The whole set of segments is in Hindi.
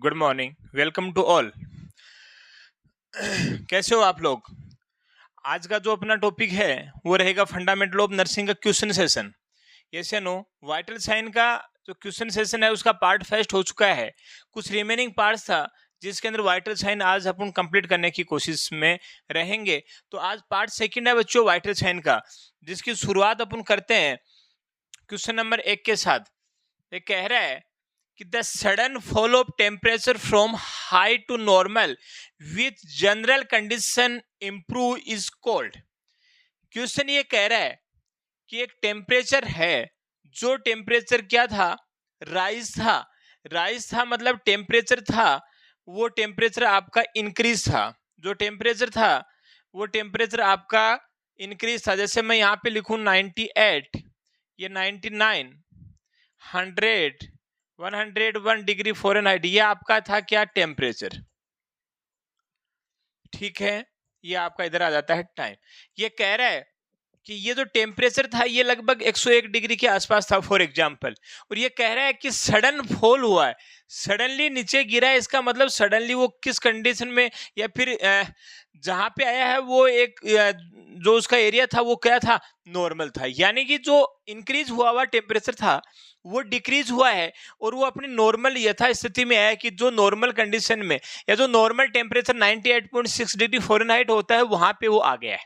Good morning, welcome to all. कैसे हो आप लोग? आज का जो अपना टॉपिक है वो रहेगा फंडामेंटल ऑफ नर्सिंग का क्वेश्चन सेशन। यस या नो? वाइटल साइन का जो क्वेश्चन सेशन है उसका पार्ट फर्स्ट हो चुका है। कुछ रिमेनिंग पार्ट्स था जिसके अंदर वाइटल साइन आज अपन कंप्लीट करने की कोशिश में रहेंगे। तो आज पार्ट सेकंड है बच्चों वाइटल साइन का, जिसकी शुरुआत अपन करते हैं क्वेश्चन नंबर 1 के साथ। ये कह रहा है कि the sudden fall of temperature from high to normal with general condition improve is called. Question ये कह रहा है कि एक टेम्परेचर है, जो टेम्परेचर क्या था? राइज था मतलब टेम्परेचर था, वो टेम्परेचर आपका इंक्रीज था। जो टेम्परेचर था वो टेम्परेचर आपका इंक्रीज था। जैसे मैं यहाँ पे लिखूं 98, ये 99, 100, 101 डिग्री फ़ारेनहाइट, ये आपका था क्या? टेम्परेचर। ठीक है, ये आपका इधर आ जाता है टाइम। ये कह रहा है कि ये जो टेम्परेचर था ये लगभग 101 डिग्री के आसपास था फॉर एग्जांपल, और ये कह रहा है कि सडन फॉल हुआ है, सडनली नीचे गिरा है। इसका मतलब सडनली वो किस कंडीशन में, या फिर जहां पे आया है वो एक जो उसका एरिया था वो क्या था? नॉर्मल था। यानी कि जो इंक्रीज हुआ टेम्परेचर था वो डिक्रीज हुआ है और वो अपनी नॉर्मल यथास्थिति में आया, कि जो नॉर्मल कंडीशन में या जो नॉर्मल टेम्परेचर 98.6 डिग्री फ़ारेनहाइट होता है वहां पे वो आ गया है।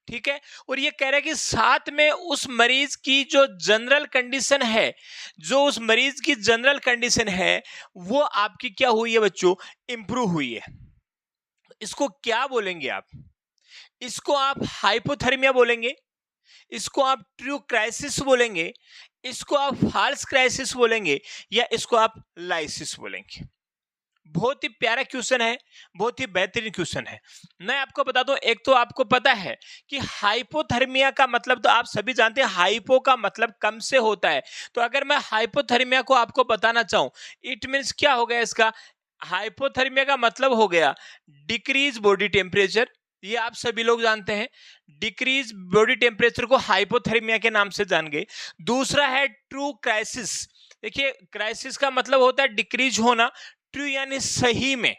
ठीक है, और ये कह रहा है कि साथ में उस मरीज की जो जनरल कंडीशन है, जो उस मरीज की जनरल कंडीशन है वो आपकी क्या हुई है बच्चों? इंप्रूव हुई है। इसको क्या बोलेंगे आप? इसको आप हाइपोथर्मिया बोलेंगे, इसको आप ट्रू क्राइसिस बोलेंगे, इसको आप फाल्स क्राइसिस बोलेंगे, या इसको आप लाइसिस बोलेंगे। बहुत ही प्यारा क्वेश्चन है, बहुत ही बेहतरीन क्वेश्चन है। मैं आपको बता दूं, एक तो आपको पता है कि हाइपोथर्मिया का मतलब तो आप सभी जानते हैं, हाइपो का मतलब कम से होता है। तो अगर मैं हाइपोथर्मिया को आपको बताना चाहूं, इट मीन्स क्या हो गया इसका? हाइपोथर्मिया का मतलब हो गया डिक्रीज बॉडी टेम्परेचर। ये आप सभी लोग जानते हैं, डिक्रीज बॉडी टेम्परेचर को हाइपोथर्मिया के नाम से जान गए। दूसरा है ट्रू क्राइसिस। देखिए, क्राइसिस का मतलब होता है डिक्रीज होना, ट्रू यानी सही में।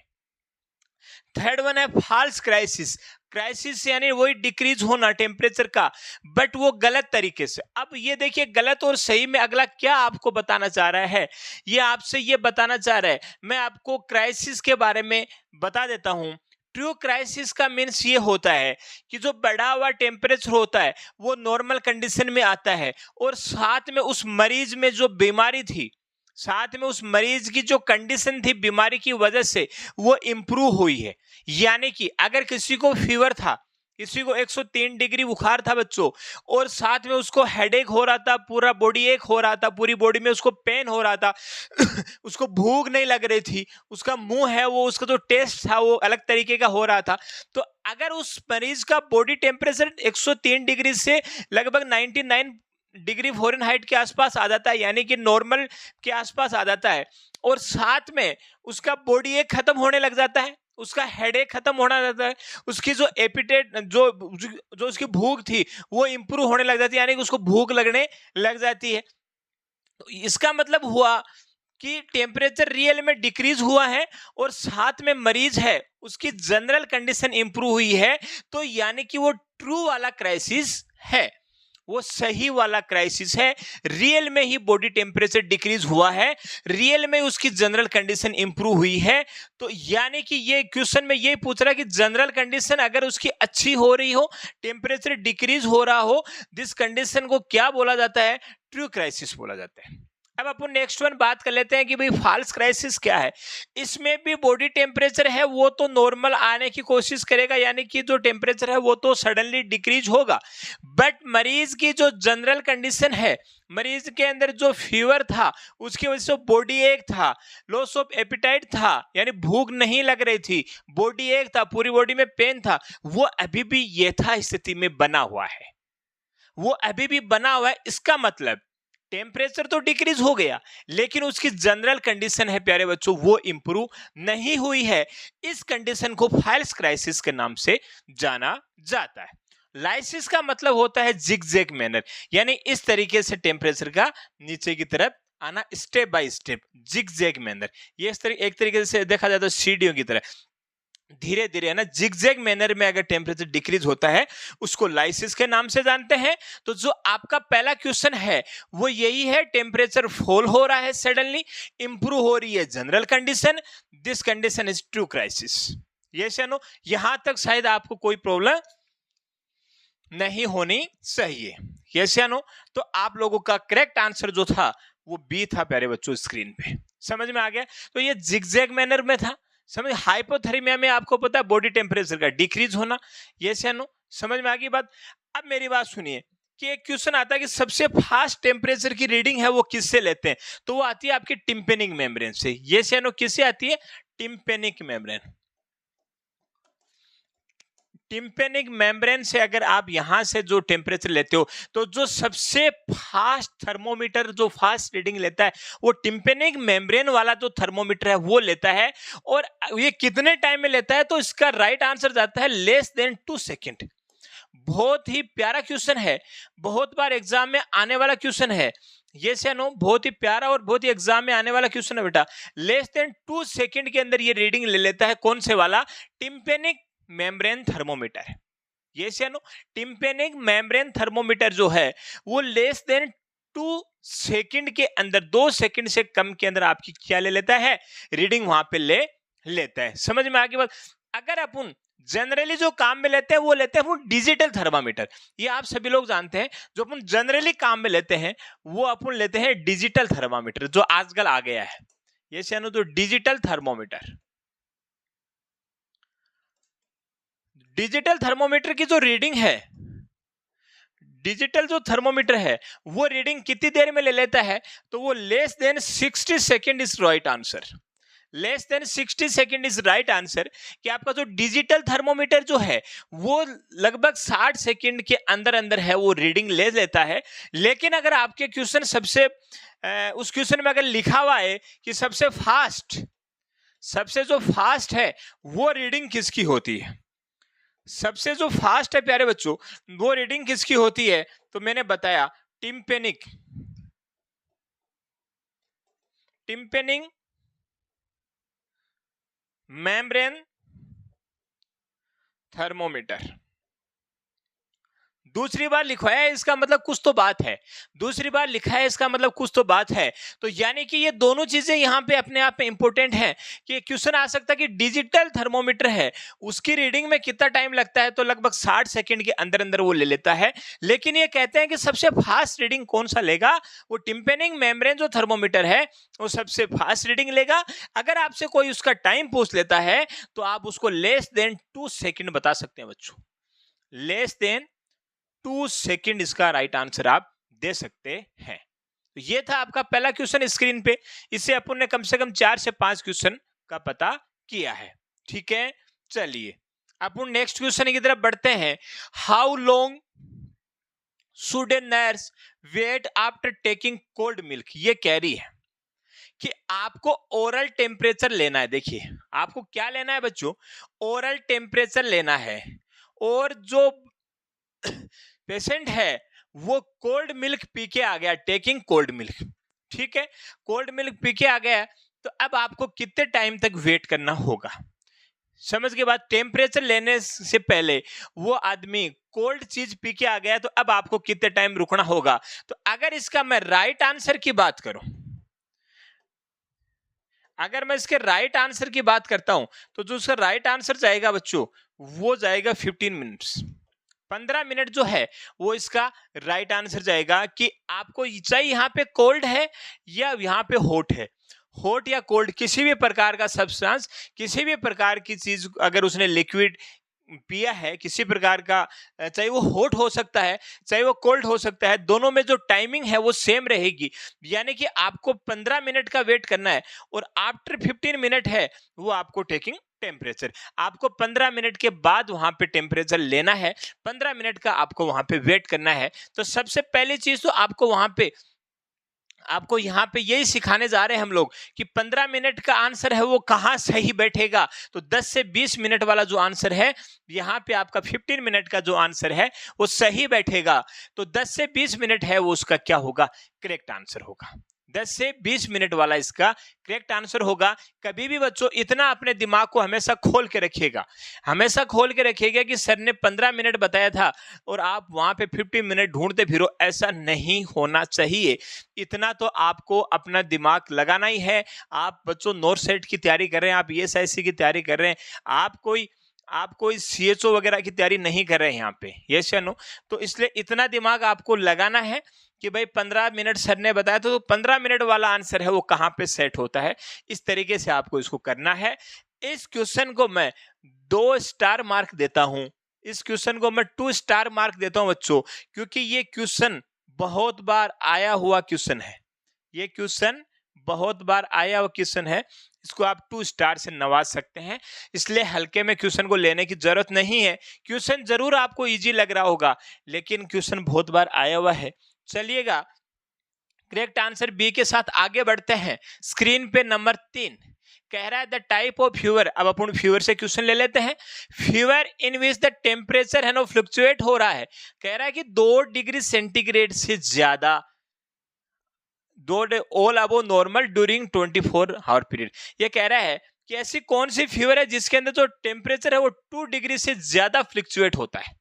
थर्ड वन है फॉल्स क्राइसिस। क्राइसिस यानी वही डिक्रीज होना टेम्परेचर का, बट वो गलत तरीके से। अब ये देखिए, गलत और सही में अगला क्या आपको बताना चाह रहा है? ये आपसे ये बताना चाह रहा है, मैं आपको क्राइसिस के बारे में बता देता हूं। ट्रू क्राइसिस का मीन्स ये होता है कि जो बढ़ा हुआ टेम्परेचर होता है वो नॉर्मल कंडीशन में आता है, और साथ में उस मरीज में जो बीमारी थी, साथ में उस मरीज की जो कंडीशन थी बीमारी की वजह से, वो इंप्रूव हुई है। यानी कि अगर किसी को फीवर था, किसी को 103 डिग्री बुखार था बच्चों, और साथ में उसको हेडेक हो रहा था, पूरा बॉडी एक हो रहा था, पूरी बॉडी में उसको पेन हो रहा था उसको भूख नहीं लग रही थी, उसका मुंह है वो, उसका जो टेस्ट था वो अलग तरीके का हो रहा था। तो अगर उस मरीज का बॉडी टेम्परेचर 103 डिग्री से लगभग 99 डिग्री फ़ारेनहाइट के आसपास आ जाता है, यानी कि नॉर्मल के आसपास आ जाता है, और साथ में उसका बॉडी एक खत्म होने लग जाता है, उसका हेडेक खत्म होने लगता है, उसकी जो एपिटेट जो उसकी भूख थी वो इंप्रूव होने लग जाती है, यानी कि उसको भूख लगने लग जाती है। तो इसका मतलब हुआ कि टेम्परेचर रियल में डिक्रीज हुआ है, और साथ में मरीज है उसकी जनरल कंडीशन इंप्रूव हुई है। तो यानी कि वो ट्रू वाला क्राइसिस है, वो सही वाला क्राइसिस है। रियल में ही बॉडी टेम्परेचर डिक्रीज हुआ है, रियल में उसकी जनरल कंडीशन इंप्रूव हुई है। तो यानी कि ये क्वेश्चन में ये पूछ रहा है कि जनरल कंडीशन अगर उसकी अच्छी हो रही हो, टेम्परेचर डिक्रीज हो रहा हो, दिस कंडीशन को क्या बोला जाता है? ट्रू क्राइसिस बोला जाता है। अब अपन नेक्स्ट वन बात कर लेते हैं कि भाई फॉल्स क्राइसिस क्या है। इसमें भी बॉडी टेम्परेचर है वो तो नॉर्मल आने की कोशिश करेगा, यानी कि जो टेम्परेचर है वो तो सडनली डिक्रीज होगा, बट मरीज की जो जनरल कंडीशन है, मरीज के अंदर जो फीवर था उसकी वजह से बॉडी एक था, लॉस ऑफ एपिटाइट था, यानी भूख नहीं लग रही थी, बॉडी एक था, पूरी बॉडी में पेन था, वो अभी भी यथास्थिति में बना हुआ है, वो अभी भी बना हुआ है। इसका मतलब टेम्परेचर तो डिक्रीज हो गया, लेकिन उसकी जनरल कंडीशन है प्यारे बच्चों वो इंप्रूव नहीं हुई है। इस कंडीशन को फॉल्स क्राइसिस के नाम से जाना जाता है। लाइसिस का मतलब होता है जिगजैग मैनर, यानी इस तरीके से टेम्परेचर का नीचे की तरफ आना step by step, zigzag manner. ये एक तरीके से देखा जाए तो सीढ़ियों की तरह धीरे धीरे है ना, जिग-जैग मैनर में अगर टेम्परेचर डिक्रीज होता है उसको लाइसिस के नाम से जानते हैं। तो जो आपका पहला क्वेश्चन है वो यही है, टेम्परेचर फॉल हो रहा है सडनली, इंप्रूव हो रही है general condition, this condition is true crisis. Yes या नो? यहां तक शायद आपको कोई प्रॉब्लम नहीं होनी चाहिए। यस या नो? तो आप लोगों का करेक्ट आंसर जो था वो बी था प्यारे बच्चों, स्क्रीन पे। समझ में आ गया? तो ये जिग-जैग मैनर में था। समझ, हाइपोथर्मिया में आपको पता है बॉडी टेम्परेचर का डिक्रीज होना। यस या नो? समझ में आ गई बात? अब मेरी बात सुनिए कि एक क्वेश्चन आता है कि सबसे फास्ट टेम्परेचर की रीडिंग है वो किससे लेते हैं? तो वो आती है आपकी टिम्पेनिक मेम्ब्रेन से। यस या नो? किससे आती है? Tympanic membrane. टिम्पेनिक मेम्ब्रेन से अगर आप यहां से जो टेम्परेचर लेते हो, तो जो सबसे फास्ट थर्मोमीटर जो फास्ट रीडिंग लेता है वो टिम्पेनिक मेम्ब्रेन वाला जो थर्मोमीटर है वो लेता है। और ये कितने टाइम में लेता है? तो इसका राइट आंसर जाता है लेस देन 2 सेकेंड। बहुत ही प्यारा क्वेश्चन है, बहुत बार एग्जाम में आने वाला क्वेश्चन है। यस या नो? बहुत ही प्यारा और बहुत ही एग्जाम में आने वाला क्वेश्चन है बेटा। लेस देन 2 सेकेंड के अंदर ये रीडिंग ले लेता है। कौन से वाला? Tympanic membrane thermometer. यस या नो? टिम्पेनिक मेम्ब्रेन थर्मोमीटर जो है वो लेस देन 2 सेकंड के अंदर, 2 सेकंड से कम के अंदर आपकी क्या ले लेता है? रीडिंग वहां पे ले लेता है। समझ में आ गई बात? अगर अपन जनरली जो काम में लेते हैं वो लेते हैं वो डिजिटल थर्मामीटर। ये आप सभी लोग जानते हैं। जो अपन जनरली काम में लेते हैं वो अपन लेते हैं डिजिटल थर्मामीटर, जो आजकल आ गया है। यस या नो? तो डिजिटल थर्मोमीटर, डिजिटल थर्मोमीटर की जो रीडिंग है, डिजिटल जो थर्मोमीटर है वो रीडिंग कितनी देर में ले लेता है? तो वो less than 60 second is right answer. Less than 60 second is right answer. कि आपका जो डिजिटल थर्मोमीटर जो है वो लगभग 60 सेकेंड के अंदर अंदर है वो रीडिंग ले लेता है। लेकिन अगर आपके क्वेश्चन सबसे उस क्वेश्चन में अगर लिखा हुआ है कि सबसे जो फास्ट है वो रीडिंग किसकी होती है? सबसे जो फास्ट है प्यारे बच्चों वो रीडिंग किसकी होती है? तो मैंने बताया टिम्पेनिक मेम्ब्रेन थर्मोमीटर। दूसरी बार लिखवाया है इसका मतलब कुछ तो बात है। दूसरी बार लिखा है इसका मतलब कुछ तो बात है। तो यानी कि ये दोनों चीजें यहाँ पे अपने आप में इंपॉर्टेंट हैं। कि क्वेश्चन आ सकता है कि डिजिटल थर्मोमीटर है उसकी रीडिंग में कितना टाइम लगता है? तो लगभग 60 सेकंड के अंदर अंदर वो ले लेता है। लेकिन ये कहते हैं कि सबसे फास्ट रीडिंग कौन सा लेगा? वो टिम्पेनिक मेम्ब्रेन जो थर्मोमीटर है वो सबसे फास्ट रीडिंग लेगा। अगर आपसे कोई उसका टाइम पूछ लेता है तो आप उसको लेस देन 2 सेकेंड बता सकते हैं बच्चों। लेस देन 2 सेकेंड इसका राइट आंसर आप दे सकते हैं। तो ये था आपका पहला क्वेश्चन स्क्रीन पे। इससे अपन ने कम से कम 4 से 5 क्वेश्चन का पता किया है। ठीक है, चलिए अपन नेक्स्ट क्वेश्चन की तरफ बढ़ते हैं। How long should a nurse wait after taking cold milk? ये कह रही है कि आपको ओरल टेम्परेचर लेना है। देखिए आपको क्या लेना है बच्चों? ओरल टेम्परेचर लेना है। और जो पेशेंट है वो कोल्ड मिल्क पी के आ गया, टेकिंग कोल्ड मिल्क। ठीक है, कोल्ड मिल्क पी के आ गया, तो अब आपको कितने टाइम तक वेट करना होगा? समझ के बाद टेम्परेचर लेने से पहले वो आदमी कोल्ड चीज पी के आ गया, तो अब आपको कितने टाइम रुकना होगा? तो अगर इसका मैं राइट आंसर की बात करूं, अगर मैं इसके राइट आंसर की बात करता हूं तो जो उसका राइट आंसर जाएगा बच्चों वो जाएगा 15 मिनट्स। 15 मिनट जो है वो इसका राइट आंसर जाएगा। कि आपको चाहे यहाँ पे कोल्ड है या यहाँ पे हॉट है, हॉट या कोल्ड किसी भी प्रकार का सब्सटेंस, किसी भी प्रकार की चीज अगर उसने लिक्विड पिया है किसी प्रकार का, चाहे वो हॉट हो सकता है चाहे वो कोल्ड हो सकता है, दोनों में जो टाइमिंग है वो सेम रहेगी। यानी कि आपको 15 मिनट का वेट करना है और आफ्टर 15 मिनट है वो आपको टेकिंग टेम्परेचर। आपको 15 मिनट के बाद वहां पे टेम्परेचर लेना है, 15 मिनट का आपको वहां पे वेट करना है। तो सबसे पहली चीज तो आपको वहां पे आपको यहाँ पे यही सिखाने जा रहे हैं हम लोग कि 15 मिनट का आंसर है वो कहाँ सही बैठेगा। तो 10 से 20 मिनट वाला जो आंसर है यहाँ पे आपका 15 मिनट का जो आंसर है वो सही बैठेगा। तो 10 से 20 मिनट है वो उसका क्या होगा? करेक्ट आंसर होगा। 10 से 20 मिनट वाला इसका करेक्ट आंसर होगा। कभी भी बच्चों इतना अपने दिमाग को हमेशा खोल के रखिएगा, हमेशा खोल के रखिएगा कि सर ने 15 मिनट बताया था और आप वहां पे 50 मिनट ढूंढते फिरो, ऐसा नहीं होना चाहिए। इतना तो आपको अपना दिमाग लगाना ही है। आप बच्चों नॉर्थ सेट की तैयारी कर रहे हैं, आप ESIC की तैयारी कर रहे हैं, आप कोई CHO वगैरह की तैयारी नहीं कर रहे हैं यहाँ पे, यस या नो। तो इसलिए इतना दिमाग आपको लगाना है कि भाई 15 मिनट सर ने बताया तो 15 मिनट वाला आंसर है वो कहाँ पे सेट होता है। इस तरीके से आपको इसको करना है। इस क्वेश्चन को मैं 2 स्टार मार्क देता हूं, इस क्वेश्चन को मैं 2 स्टार मार्क देता हूं बच्चों, क्योंकि ये क्वेश्चन बहुत बार आया हुआ क्वेश्चन है, ये क्वेश्चन बहुत बार आया हुआ क्वेश्चन है। इसको आप 2 स्टार से नवाज सकते हैं, इसलिए हल्के में क्वेश्चन को लेने की जरूरत नहीं है। क्वेश्चन जरूर आपको इजी लग रहा होगा, लेकिन क्वेश्चन बहुत बार आया हुआ है। चलिएगा करेक्ट आंसर बी के साथ आगे बढ़ते हैं। स्क्रीन पे नंबर 3 कह रहा है द टाइप ऑफ फीवर। अब अपन फीवर से क्वेश्चन ले लेते हैं। Fever in which the temperature है ना फ्लक्चुएट हो रहा है। कह रहा है कि 2 डिग्री सेंटीग्रेड से ज्यादा, all above normal during 24 our period. ये कह रहा है कि ऐसी कौन सी फीवर है जिसके अंदर जो टेम्परेचर है वो 2 डिग्री से ज्यादा फ्लक्चुएट होता है,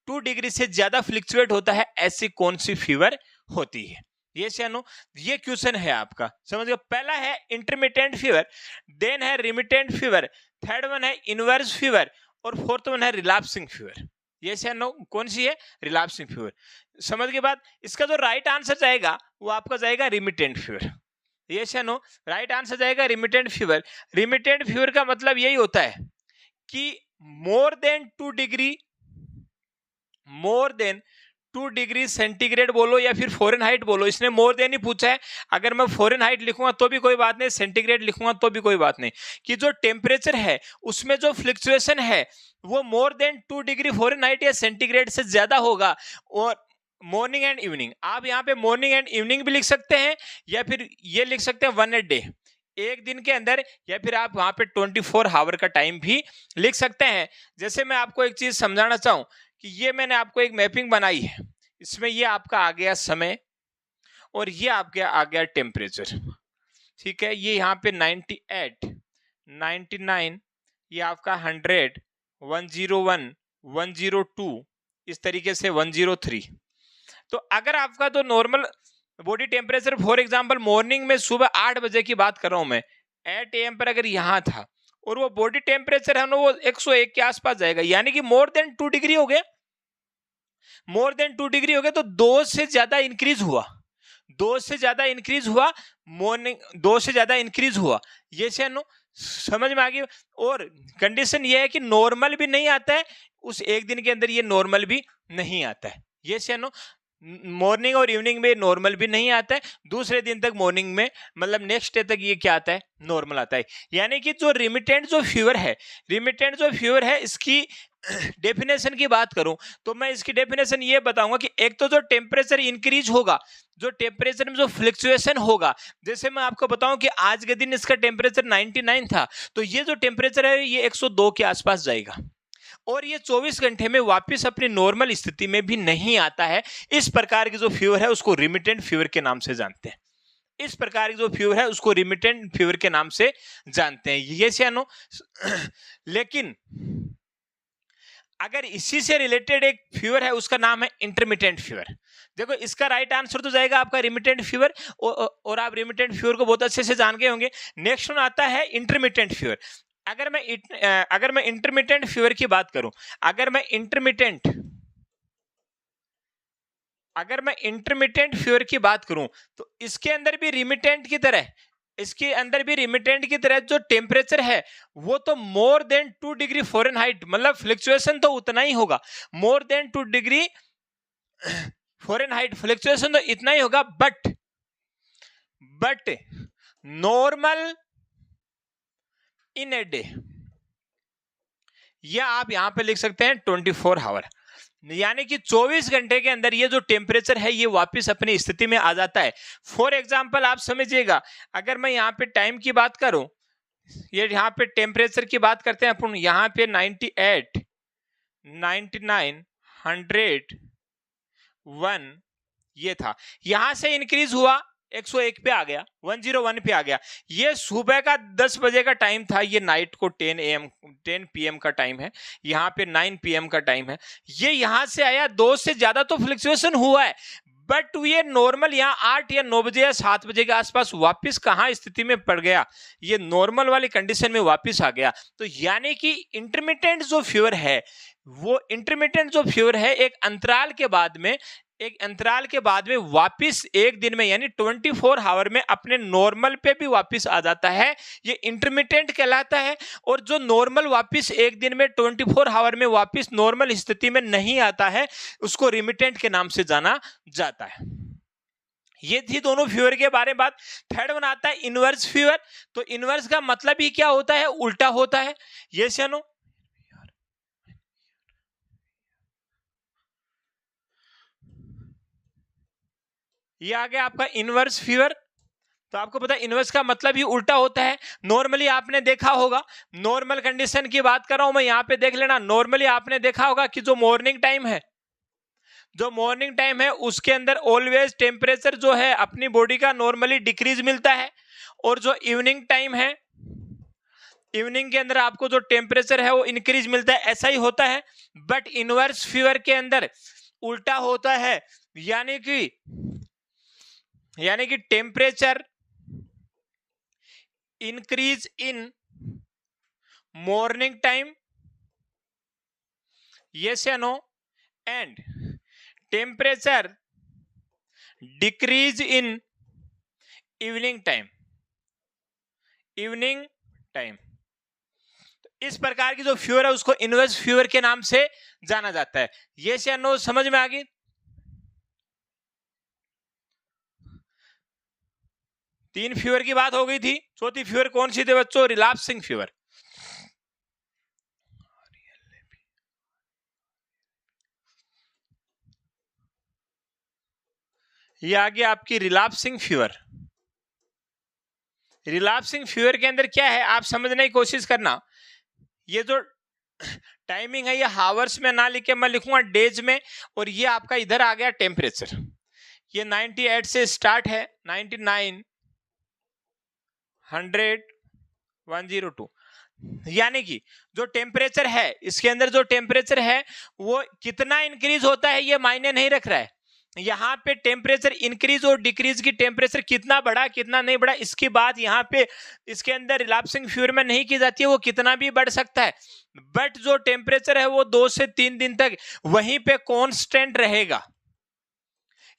2 डिग्री से ज्यादा फ्लक्चुएट होता है, ऐसी कौन सी फीवर होती है। ये नो, ये क्वेश्चन है आपका, समझ गए। पहला है इंटरमिटेंट फीवर, देन है रिमिटेंट फीवर, थर्ड वन है इनवर्स फीवर और फोर्थ वन है रिलैप्सिंग फीवर। ये नो, कौन सी है? Relapsing fever. समझ के बाद इसका जो राइट आंसर जाएगा वो आपका जाएगा रिमिटेंट फीवर। ये नो, राइट आंसर जाएगा रिमिटेंट फीवर। रिमिटेंट फीवर का मतलब यही होता है कि मोर देन 2 डिग्री सेंटीग्रेड बोलो या फिर फ़ारेनहाइट बोलो, इसने मोर देन ही पूछा है। अगर मैं फ़ारेनहाइट लिखूंगा तो भी कोई बात नहीं, सेंटीग्रेड लिखूंगा तो भी कोई बात नहीं, कि जो टेम्परेचर है उसमें जो फ्लक्चुएशन है वो मोर देन 2 डिग्री फ़ारेनहाइट या सेंटीग्रेड से ज्यादा होगा। और मॉर्निंग एंड इवनिंग, आप यहाँ पे मॉर्निंग एंड इवनिंग भी लिख सकते हैं या फिर ये लिख सकते हैं 1 a डे, एक दिन के अंदर, या फिर आप वहां पे 24 आवर का टाइम भी लिख सकते हैं। जैसे मैं आपको एक चीज समझाना चाहूं कि ये मैंने आपको एक मैपिंग बनाई है, इसमें ये आपका आ गया समय और ये आपके आ गया टेम्परेचर, ठीक है। ये यहाँ पे 98, 99, ये आपका 100, 101, 102, इस तरीके से 103। तो अगर आपका तो normal body temperature for example morning में सुबह 8 बजे की बात कर रहा हूं मैं, 8 AM पर अगर यहां था और वो बॉडी टेम्परेचर है ना वो 101 के आसपास जाएगा, यानी कि मोर देन 2 डिग्री हो गया, मोर देन 2 डिग्री हो गया। तो 2 से ज्यादा इंक्रीज हुआ, 2 से ज्यादा इंक्रीज हुआ, मॉर्निंग 2 से ज्यादा इंक्रीज हुआ, ये से नो, समझ में आ गई। और कंडीशन ये है कि नॉर्मल भी नहीं आता है उस एक दिन के अंदर, ये नॉर्मल भी नहीं आता है, ये से नो, मॉर्निंग और इवनिंग में नॉर्मल भी नहीं आता है, दूसरे दिन तक मॉर्निंग में मतलब नेक्स्ट डे तक ये क्या आता है? नॉर्मल आता है। यानी कि जो रिमिटेंट जो फीवर है, रिमिटेंट जो फीवर है, इसकी डेफिनेशन की बात करूं तो मैं इसकी डेफिनेशन ये बताऊंगा कि एक तो जो टेम्परेचर इंक्रीज होगा, जो टेम्परेचर में जो फ्लक्चुएशन होगा, जैसे मैं आपको बताऊं कि आज के दिन इसका टेम्परेचर 99 था, तो ये जो टेम्परेचर है ये 102 के आसपास जाएगा और ये 24 घंटे में वापस अपनी नॉर्मल स्थिति में भी नहीं आता है। इस प्रकार की जो फीवर है उसको रिमिटेंट फीवर के नाम से जानते हैं, इस प्रकार की जो फीवर है उसको रिमिटेंट फीवर के नाम से जानते हैं, ये से नो। लेकिन अगर इसी से रिलेटेड एक फीवर है उसका नाम है इंटरमिटेंट फीवर। देखो इसका राइट आंसर तो जाएगा आपका रिमिटेंट फीवर, और आप रिमिटेंट फीवर को बहुत अच्छे से जान गए होंगे। नेक्स्ट वन आता है इंटरमिटेंट फीवर। अगर मैं इंटरमिटेंट फीवर की बात करूं, अगर मैं इंटरमिटेंट फीवर की बात करूं तो इसके अंदर भी रिमिटेंट की तरह, इसके अंदर भी रिमिटेंट की तरह जो टेम्परेचर है वो तो मोर देन 2 डिग्री फ़ारेनहाइट, मतलब फ्लक्चुएशन तो उतना ही होगा, more than 2 degree Fahrenheit fluctuation तो इतना ही होगा, but normal in a day, या आप यहां पे लिख सकते हैं 24 आवर, यानी कि 24 घंटे के अंदर ये जो टेम्परेचर है ये वापस अपनी स्थिति में आ जाता है। फॉर एग्जांपल आप समझिएगा, अगर मैं यहाँ पे टाइम की बात करूं, ये यहाँ पे टेम्परेचर की बात करते हैं अपन, यहाँ पे 98, 99, 100, 1 ये था, यहां से इंक्रीज हुआ 101 पे आ गया, 101 पे आ गया। ये सुबह का 10 बजे का टाइम था, ये नाइट को 10 PM का टाइम है, यहाँ पे 9 PM का टाइम है। ये यहाँ से आया, 2 से ज्यादा तो फ्लक्चुएशन हुआ है, बट ये नॉर्मल यहाँ 8 या 9 बजे या 7 बजे के आसपास वापस कहाँ स्थिति में पड़ गया, ये नॉर्मल वाली कंडीशन में वापस आ गया। तो यानी कि इंटरमिटेंट जो फीवर है, वो इंटरमिटेंट जो फीवर है एक अंतराल के बाद में वापस एक दिन में यानी 24 आवर में अपने नॉर्मल पे भी वापस आ जाता है, ये इंटरमिटेंट कहलाता है। और जो नॉर्मल वापस एक दिन में 24 आवर में वापस नॉर्मल स्थिति में नहीं आता है, उसको रिमिटेंट के नाम से जाना जाता है। ये थी दोनों फीवर के बारे में बात। थर्ड वन आता है इनवर्स फीवर। तो इनवर्स का मतलब ही क्या होता है, उल्टा होता है। यस या नो? ये आ गया आपका इनवर्स फीवर। तो आपको पता है इनवर्स का मतलब ही उल्टा होता है। नॉर्मली आपने देखा होगा, नॉर्मल कंडीशन की बात कर रहा हूं मैं, यहां पे देख लेना। नॉर्मली आपने देखा होगा कि जो मॉर्निंग टाइम है, उसके अंदर ऑलवेज टेम्परेचर जो है अपनी बॉडी का नॉर्मली डिक्रीज मिलता है। और जो इवनिंग टाइम है, इवनिंग के अंदर आपको जो टेम्परेचर है वो इंक्रीज मिलता है, ऐसा ही होता है। बट इनवर्स फीवर के अंदर उल्टा होता है, यानी कि temperature increase in morning time, yes या no, and temperature decrease in evening time. इस प्रकार की जो फीवर है उसको इनवर्स फीवर के नाम से जाना जाता है। यस या नो, समझ में आ गई? तीन फीवर की बात हो गई थी। चौथी फीवर कौन सी थी बच्चों? Relapsing fever. ये आ गया आपकी रिलैप्सिंग फीवर। रिलैप्सिंग फीवर के अंदर क्या है आप समझने की कोशिश करना। ये जो टाइमिंग है ये हावर्स में ना लिखे, मैं लिखूंगा डेज में। और ये आपका इधर आ गया टेम्परेचर, ये 98 से स्टार्ट है, 99, 100, 102। यानी कि जो टेम्परेचर है, इसके अंदर जो टेम्परेचर है वो कितना इंक्रीज होता है ये मायने नहीं रख रहा है। यहाँ पे टेम्परेचर इंक्रीज और डिक्रीज की टेम्परेचर कितना बढ़ा कितना नहीं बढ़ा, इसकी बात यहाँ पे इसके अंदर रिलैप्सिंग फीवर में नहीं की जाती है। वो कितना भी बढ़ सकता है, बट जो टेम्परेचर है वो 2 से 3 दिन तक वहीं पे कांस्टेंट रहेगा।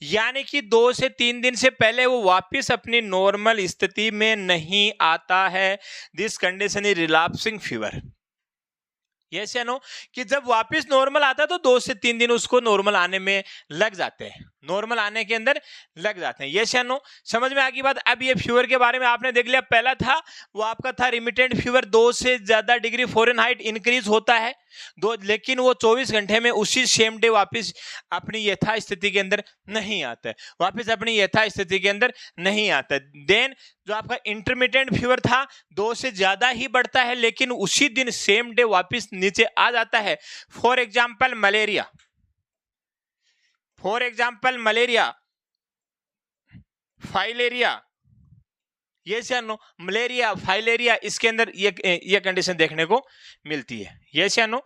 यानी कि 2 से 3 दिन से पहले वो वापस अपनी नॉर्मल स्थिति में नहीं आता है। This condition is relapsing fever. Yes या नो? कि जब वापस नॉर्मल आता है तो 2 से 3 दिन उसको नॉर्मल आने में लग जाते हैं, नॉर्मल आने के अंदर लग जाते हैं। यस या नो? समझ में आ गई बात? अब ये फीवर के बारे में आपने देख लिया। पहला था वो आपका था रिमिटेंट फीवर, 2 से ज्यादा डिग्री फ़ारेनहाइट इंक्रीज होता है लेकिन वो 24 घंटे में उसी सेम डे वापस अपनी यथा स्थिति के अंदर नहीं आता है, वापस अपनी यथा स्थिति के अंदर नहीं आता है। देन जो आपका इंटरमिटेंट फीवर था 2 से ज्यादा ही बढ़ता है लेकिन उसी दिन सेम डे वापस नीचे आ जाता है। For example malaria, filaria, yes या नो? मलेरिया, फाइलेरिया, इसके अंदर ये कंडीशन देखने को मिलती है। यस या नो?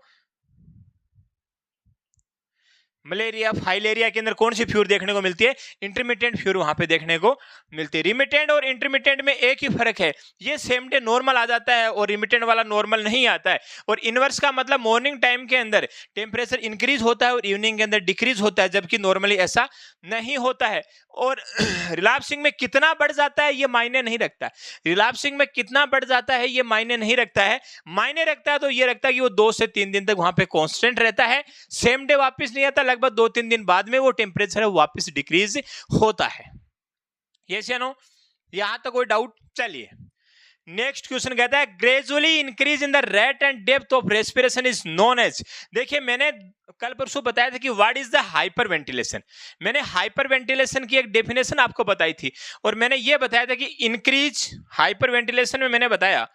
मलेरिया, फाइलेरिया के अंदर कौन सी फीवर देखने को मिलती है? इंटरमिटेंट फीवर वहां पे देखने को मिलती है। रिमिटेंट और इंटरमिटेंट में एक ही फर्क है, ये सेम डे नॉर्मल आ जाता है और रिमिटेंट वाला नॉर्मल नहीं आता है। और इनवर्स का मतलब मॉर्निंग टाइम के अंदर टेम्परेचर इंक्रीज होता है और इवनिंग के अंदर डिक्रीज होता है, जबकि नॉर्मली ऐसा नहीं होता है। और रिलैप्सिंग में कितना बढ़ जाता है ये मायने नहीं रखता है। रिलैप्सिंग में कितना बढ़ जाता है ये मायने नहीं रखता है। मायने रखता है तो ये रखता है कि वो 2 से 3 दिन तक वहां पे कांस्टेंट रहता है, सेम डे वापस नहीं आता, लगभग 2-3 दिन बाद में वो टेम्परेचर वापस डिक्रीज होता है। यस या नो? यहां तक कोई डाउट? चलिए नेक्स्ट क्वेश्चन कहता है gradually increase in the rate and depth of respiration is known as. देखिए मैंने कल परसों बताया था कि what is the hyperventilation. मैंने हाइपर वेंटिलेशन की एक डेफिनेशन आपको बताई थी और मैंने ये बताया था कि इंक्रीज हाइपर वेंटिलेशन में मैंने बताया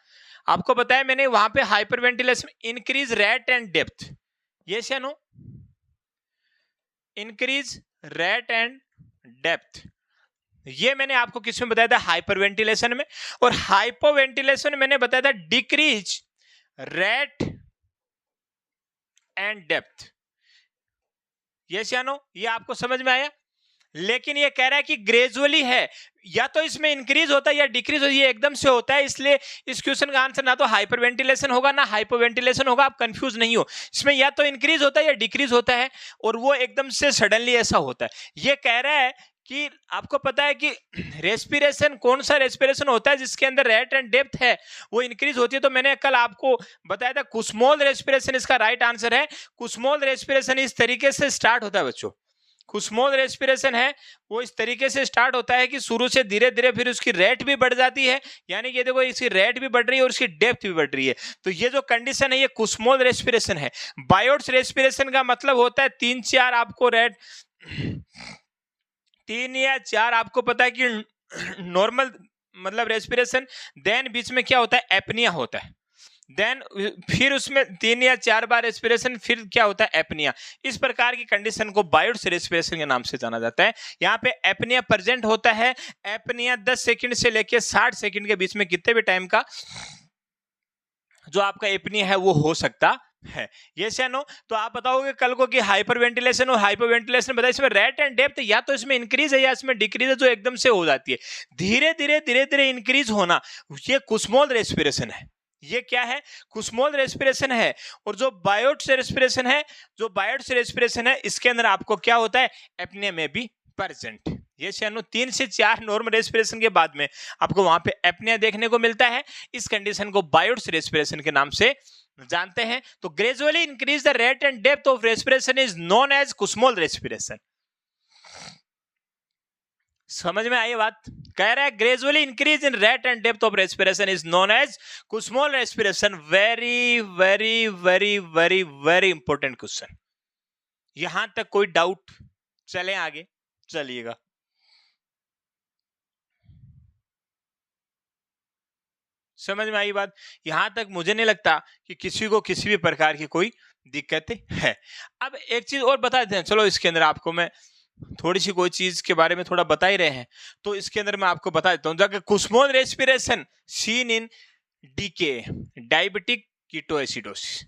आपको बताया मैंने वहां पे hyperventilation increase rate and depth. Yes या no? Increase rate and depth ये मैंने आपको किस में बताया था? हाइपरवेंटिलेशन में। और हाइपोवेंटिलेशन में मैंने बताया था decrease rate and depth. Yes या नो? ये आपको समझ में आया? लेकिन ये कह रहा है कि ग्रेजुअली है, या तो इसमें इंक्रीज होता है या डिक्रीज होता है, ये एकदम से होता है। इसलिए इस क्वेश्चन का आंसर ना तो हाइपरवेंटिलेशन होगा ना हाइपोवेंटिलेशन होगा, आप कंफ्यूज नहीं हो। इसमें या तो इंक्रीज होता है या डिक्रीज होता है, और वो एकदम से सडनली ऐसा होता है। ये कह रहा है कि आपको पता है कि रेस्पिरेशन, कौन सा रेस्पिरेशन होता है जिसके अंदर रेट एंड डेप्थ है वो इंक्रीज होती है। तो मैंने कल आपको बताया था कुसमोल रेस्पिरेशन इसका राइट आंसर है। कुसमोल रेस्पिरेशन इस तरीके से स्टार्ट होता है बच्चों। कुसमोल रेस्पिरेशन है वो इस तरीके से स्टार्ट होता है कि शुरू से धीरे धीरे फिर उसकी रेट भी बढ़ जाती है, यानी कि देखो इसकी रेट भी बढ़ रही है और इसकी डेप्थ भी बढ़ रही है। तो ये जो कंडीशन है ये कुसमोल रेस्पिरेशन है। बायोट्स रेस्पिरेशन का मतलब होता है 3-4 आपको रेट 3 या 4 आपको पता है कि नॉर्मल मतलब रेस्पिरेशन, देन बीच में क्या होता है? एपनिया होता है, देन फिर उसमें 3 या 4 बार रेस्पिरेशन, फिर क्या होता है? एपनिया। इस प्रकार की कंडीशन को बायोट्स रेस्पिरेशन के नाम से जाना जाता है। यहाँ पे एपनिया प्रेजेंट होता है। एपनिया 10 सेकंड से लेकर 60 सेकंड के बीच में कितने भी टाइम का जो आपका एपनिया है वो हो सकता है। यस या नो? तो आप बताओगे कल को कि हाइपरवेंटिलेशन और हाइपोवेंटिलेशन बताइए, इसमें रेट एंड डेप्थ या तो इसमें इंक्रीज है या इसमें डिक्रीज है, जो एकदम से हो जाती है। धीरे धीरे इंक्रीज होना, ये कुसमोल रेस्पिरेशन है। ये क्या है? कुसमोल रेस्पिरेशन है। और जो बायोट्स रेस्पिरेशन है, जो बायोट्स रेस्पिरेशन है इसके अंदर आपको क्या होता है? एपनिया में भी प्रेजेंट। ये 3 से 4 नॉर्मल रेस्पिरेशन के बाद में आपको वहां पे एपनिया देखने को मिलता है। इस कंडीशन को बायोट्स रेस्पिरेशन के नाम से जानते हैं। तो gradually increase the rate and depth of respiration is known as Kussmaul respiration. समझ में आई बात? कह रहा है gradually increase in rate and depth of respiration is known as Kussmaul respiration. Very very very very very important question. यहां तक कोई डाउट? चलें आगे, चलिएगा। समझ में आई बात? यहां तक मुझे नहीं लगता कि किसी को किसी भी प्रकार की कोई दिक्कत है। अब एक चीज और बता देते हैं, चलो इसके अंदर आपको मैं थोड़ी सी कोई चीज के बारे में थोड़ा बता ही रहे हैं तो इसके अंदर मैं आपको बता देता हूं। जाकर Kussmaul respiration seen in DK diabetic ketoacidosis.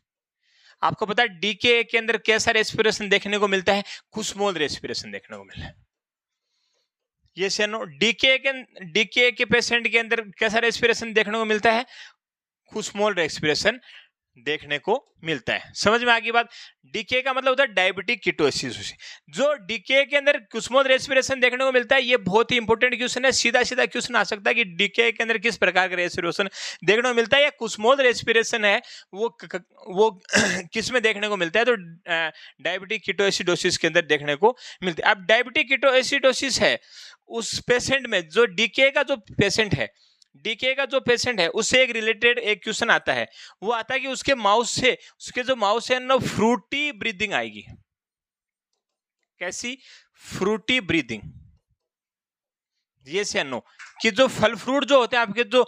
आपको पता है डीके के अंदर कैसा रेस्पिरेशन देखने को मिलता है? कुसमोल रेस्पिरेशन देखने को मिलता है। ये से नो? डीके के पेशेंट के अंदर कैसा रेस्पिरेशन देखने को मिलता है? कुसमोल रेस्पिरेशन देखने को मिलता है। समझ में आ गई बात? डीके का मतलब होता है डायबिटिक कीटोएसिडोसिस। जो डीके के अंदर कुसमोल रेस्पिरेशन देखने को मिलता है, ये बहुत ही इंपॉर्टेंट क्वेश्चन है। सीधा सीधा क्वेश्चन आ सकता है कि डीके के अंदर किस प्रकार का रेस्पिरेशन देखने को मिलता है, या कुसमोल रेस्पिरेशन है वो किस में देखने को मिलता है? तो डायबिटिक कीटोएसिडोसिस के अंदर देखने को मिलता है। अब डायबिटिक कीटोएसिडोसिस है उस पेशेंट में, जो डीके का जो पेशेंट है, डीके का जो पेशेंट है उससे एक रिलेटेड एक क्वेश्चन आता है। वो आता है कि उसके माउथ से, उसके जो माउथ से ना फ्रूटी ब्रीदिंग आएगी। कैसी? Fruity breathing. ये से नो? कि जो फल फ्रूट जो होते हैं आपके, जो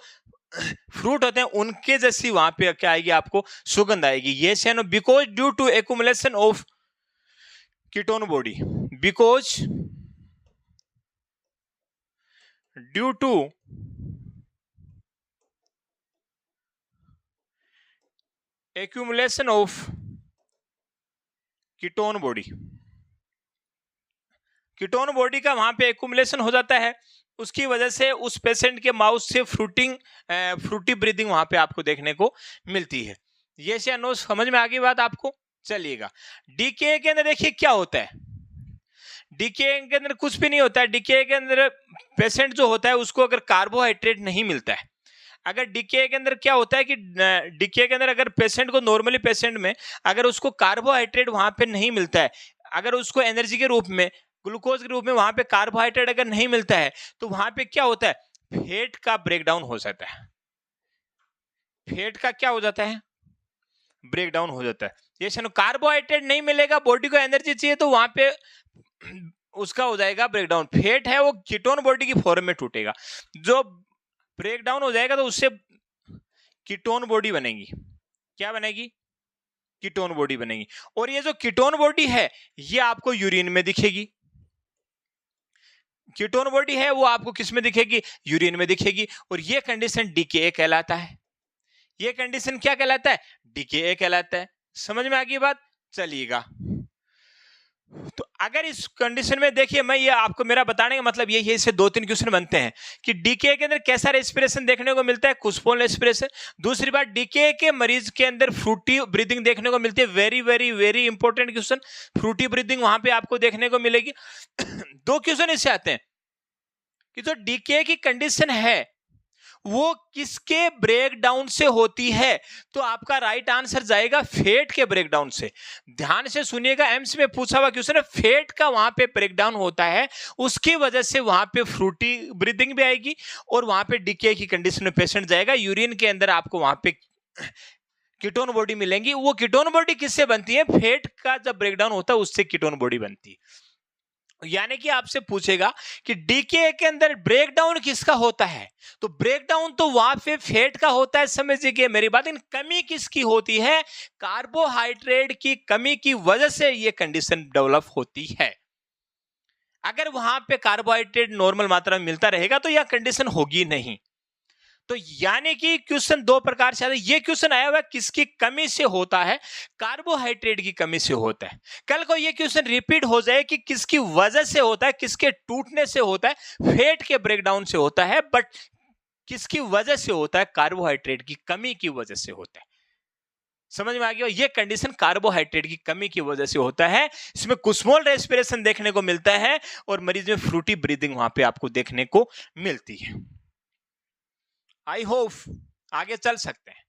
फ्रूट होते हैं उनके जैसी वहां पे क्या आएगी? आपको सुगंध आएगी। ये से no? Because due to accumulation of ketone body, because due to accumulation of ketone body, ketone body का वहां पे एक्यूमुलेशन हो जाता है, उसकी वजह से उस पेशेंट के माउथ से फ्रूटी ब्रीदिंग वहां पे आपको देखने को मिलती है। ये या नो? समझ में आ गई बात आपको? चलिएगा। डीके के अंदर देखिए क्या होता है। डीके के अंदर कुछ भी नहीं होता है। डीके के अंदर पेशेंट जो होता है उसको अगर कार्बोहाइड्रेट नहीं मिलता है, अगर डीके के अंदर क्या होता है कि डीके के अंदर अगर पेशेंट को, नॉर्मली पेशेंट में अगर उसको कार्बोहाइड्रेट वहां पे नहीं मिलता है, अगर उसको एनर्जी के रूप में, ग्लूकोज के रूप में वहां पे कार्बोहाइड्रेट अगर नहीं मिलता है, तो वहां पे क्या होता है? फैट का ब्रेकडाउन हो जाता है। फैट का क्या हो जाता है? ब्रेकडाउन हो जाता है। ये कार्बोहाइड्रेट नहीं मिलेगा, बॉडी को एनर्जी चाहिए, तो वहां पे उसका हो जाएगा ब्रेकडाउन। फैट है वो कीटोन बॉडी की फॉर्म में टूटेगा, जो ब्रेकडाउन हो जाएगा तो उससे कीटोन बॉडी बनेगी। क्या बनेगी? कीटोन बॉडी बनेगी। और ये जो कीटोन बॉडी है ये आपको यूरिन में दिखेगी। कीटोन बॉडी है वो आपको किस में दिखेगी, यूरिन में दिखेगी, और ये कंडीशन डीकेए कहलाता है। ये कंडीशन क्या कहलाता है, डीकेए कहलाता है। समझ में आ गई बात, चलिएगा। तो अगर इस कंडीशन में देखिए, मैं ये आपको मेरा बताने का मतलब यही है, इससे 2-3 क्वेश्चन बनते हैं कि डीके के अंदर कैसा रेस्पिरेशन देखने को मिलता है, कुशपोल रेस्पिरेशन। दूसरी बात, डीके के मरीज के अंदर फ्रूटी ब्रीदिंग देखने को मिलती है। Very very very important question, fruity breathing वहां पे आपको देखने को मिलेगी। 2 क्वेश्चन इससे आते हैं कि जो डीके की कंडीशन है वो किसके ब्रेकडाउन से होती है, तो आपका राइट आंसर जाएगा फैट के ब्रेकडाउन से। ध्यान से सुनिएगा, एम्स में पूछा हुआ क्वेश्चन है, फैट का वहां पे ब्रेकडाउन होता है, उसकी वजह से वहां पे फ्रूटी ब्रीदिंग भी आएगी और वहां पे डीके की कंडीशन में पेशेंट जाएगा। यूरिन के अंदर आपको वहां पे कीटोन बॉडी मिलेंगी। वो कीटोन बॉडी किससे बनती है, फैट का जब ब्रेकडाउन होता है उससे कीटोन बॉडी बनती है। यानी कि आपसे पूछेगा कि डीके के अंदर ब्रेकडाउन किसका होता है, तो ब्रेकडाउन तो वहां पे फैट का होता है, समझिए मेरी बात। इन कमी किसकी होती है, कार्बोहाइड्रेट की कमी की वजह से ये कंडीशन डेवलप होती है। अगर वहां पे कार्बोहाइड्रेट नॉर्मल मात्रा में मिलता रहेगा तो यह कंडीशन होगी नहीं। तो यानी कि क्वेश्चन 2 प्रकार से आता है। ये क्वेश्चन आया हुआ किसकी कमी से होता है, कार्बोहाइड्रेट की कमी से होता है। कल को ये क्वेश्चन रिपीट हो जाए कि किसकी वजह से होता है, किसके टूटने से होता है, फैट के ब्रेकडाउन से होता है, बट किसकी वजह से होता है, कार्बोहाइड्रेट की कमी की वजह से होता है। समझ में आ गया, ये कंडीशन कार्बोहाइड्रेट की कमी की वजह से होता है। इसमें कुस्मोल रेस्पिरेशन देखने को मिलता है और मरीज में फ्रूटी ब्रीदिंग वहां पे आपको देखने को मिलती है। आई होप आगे चल सकते हैं।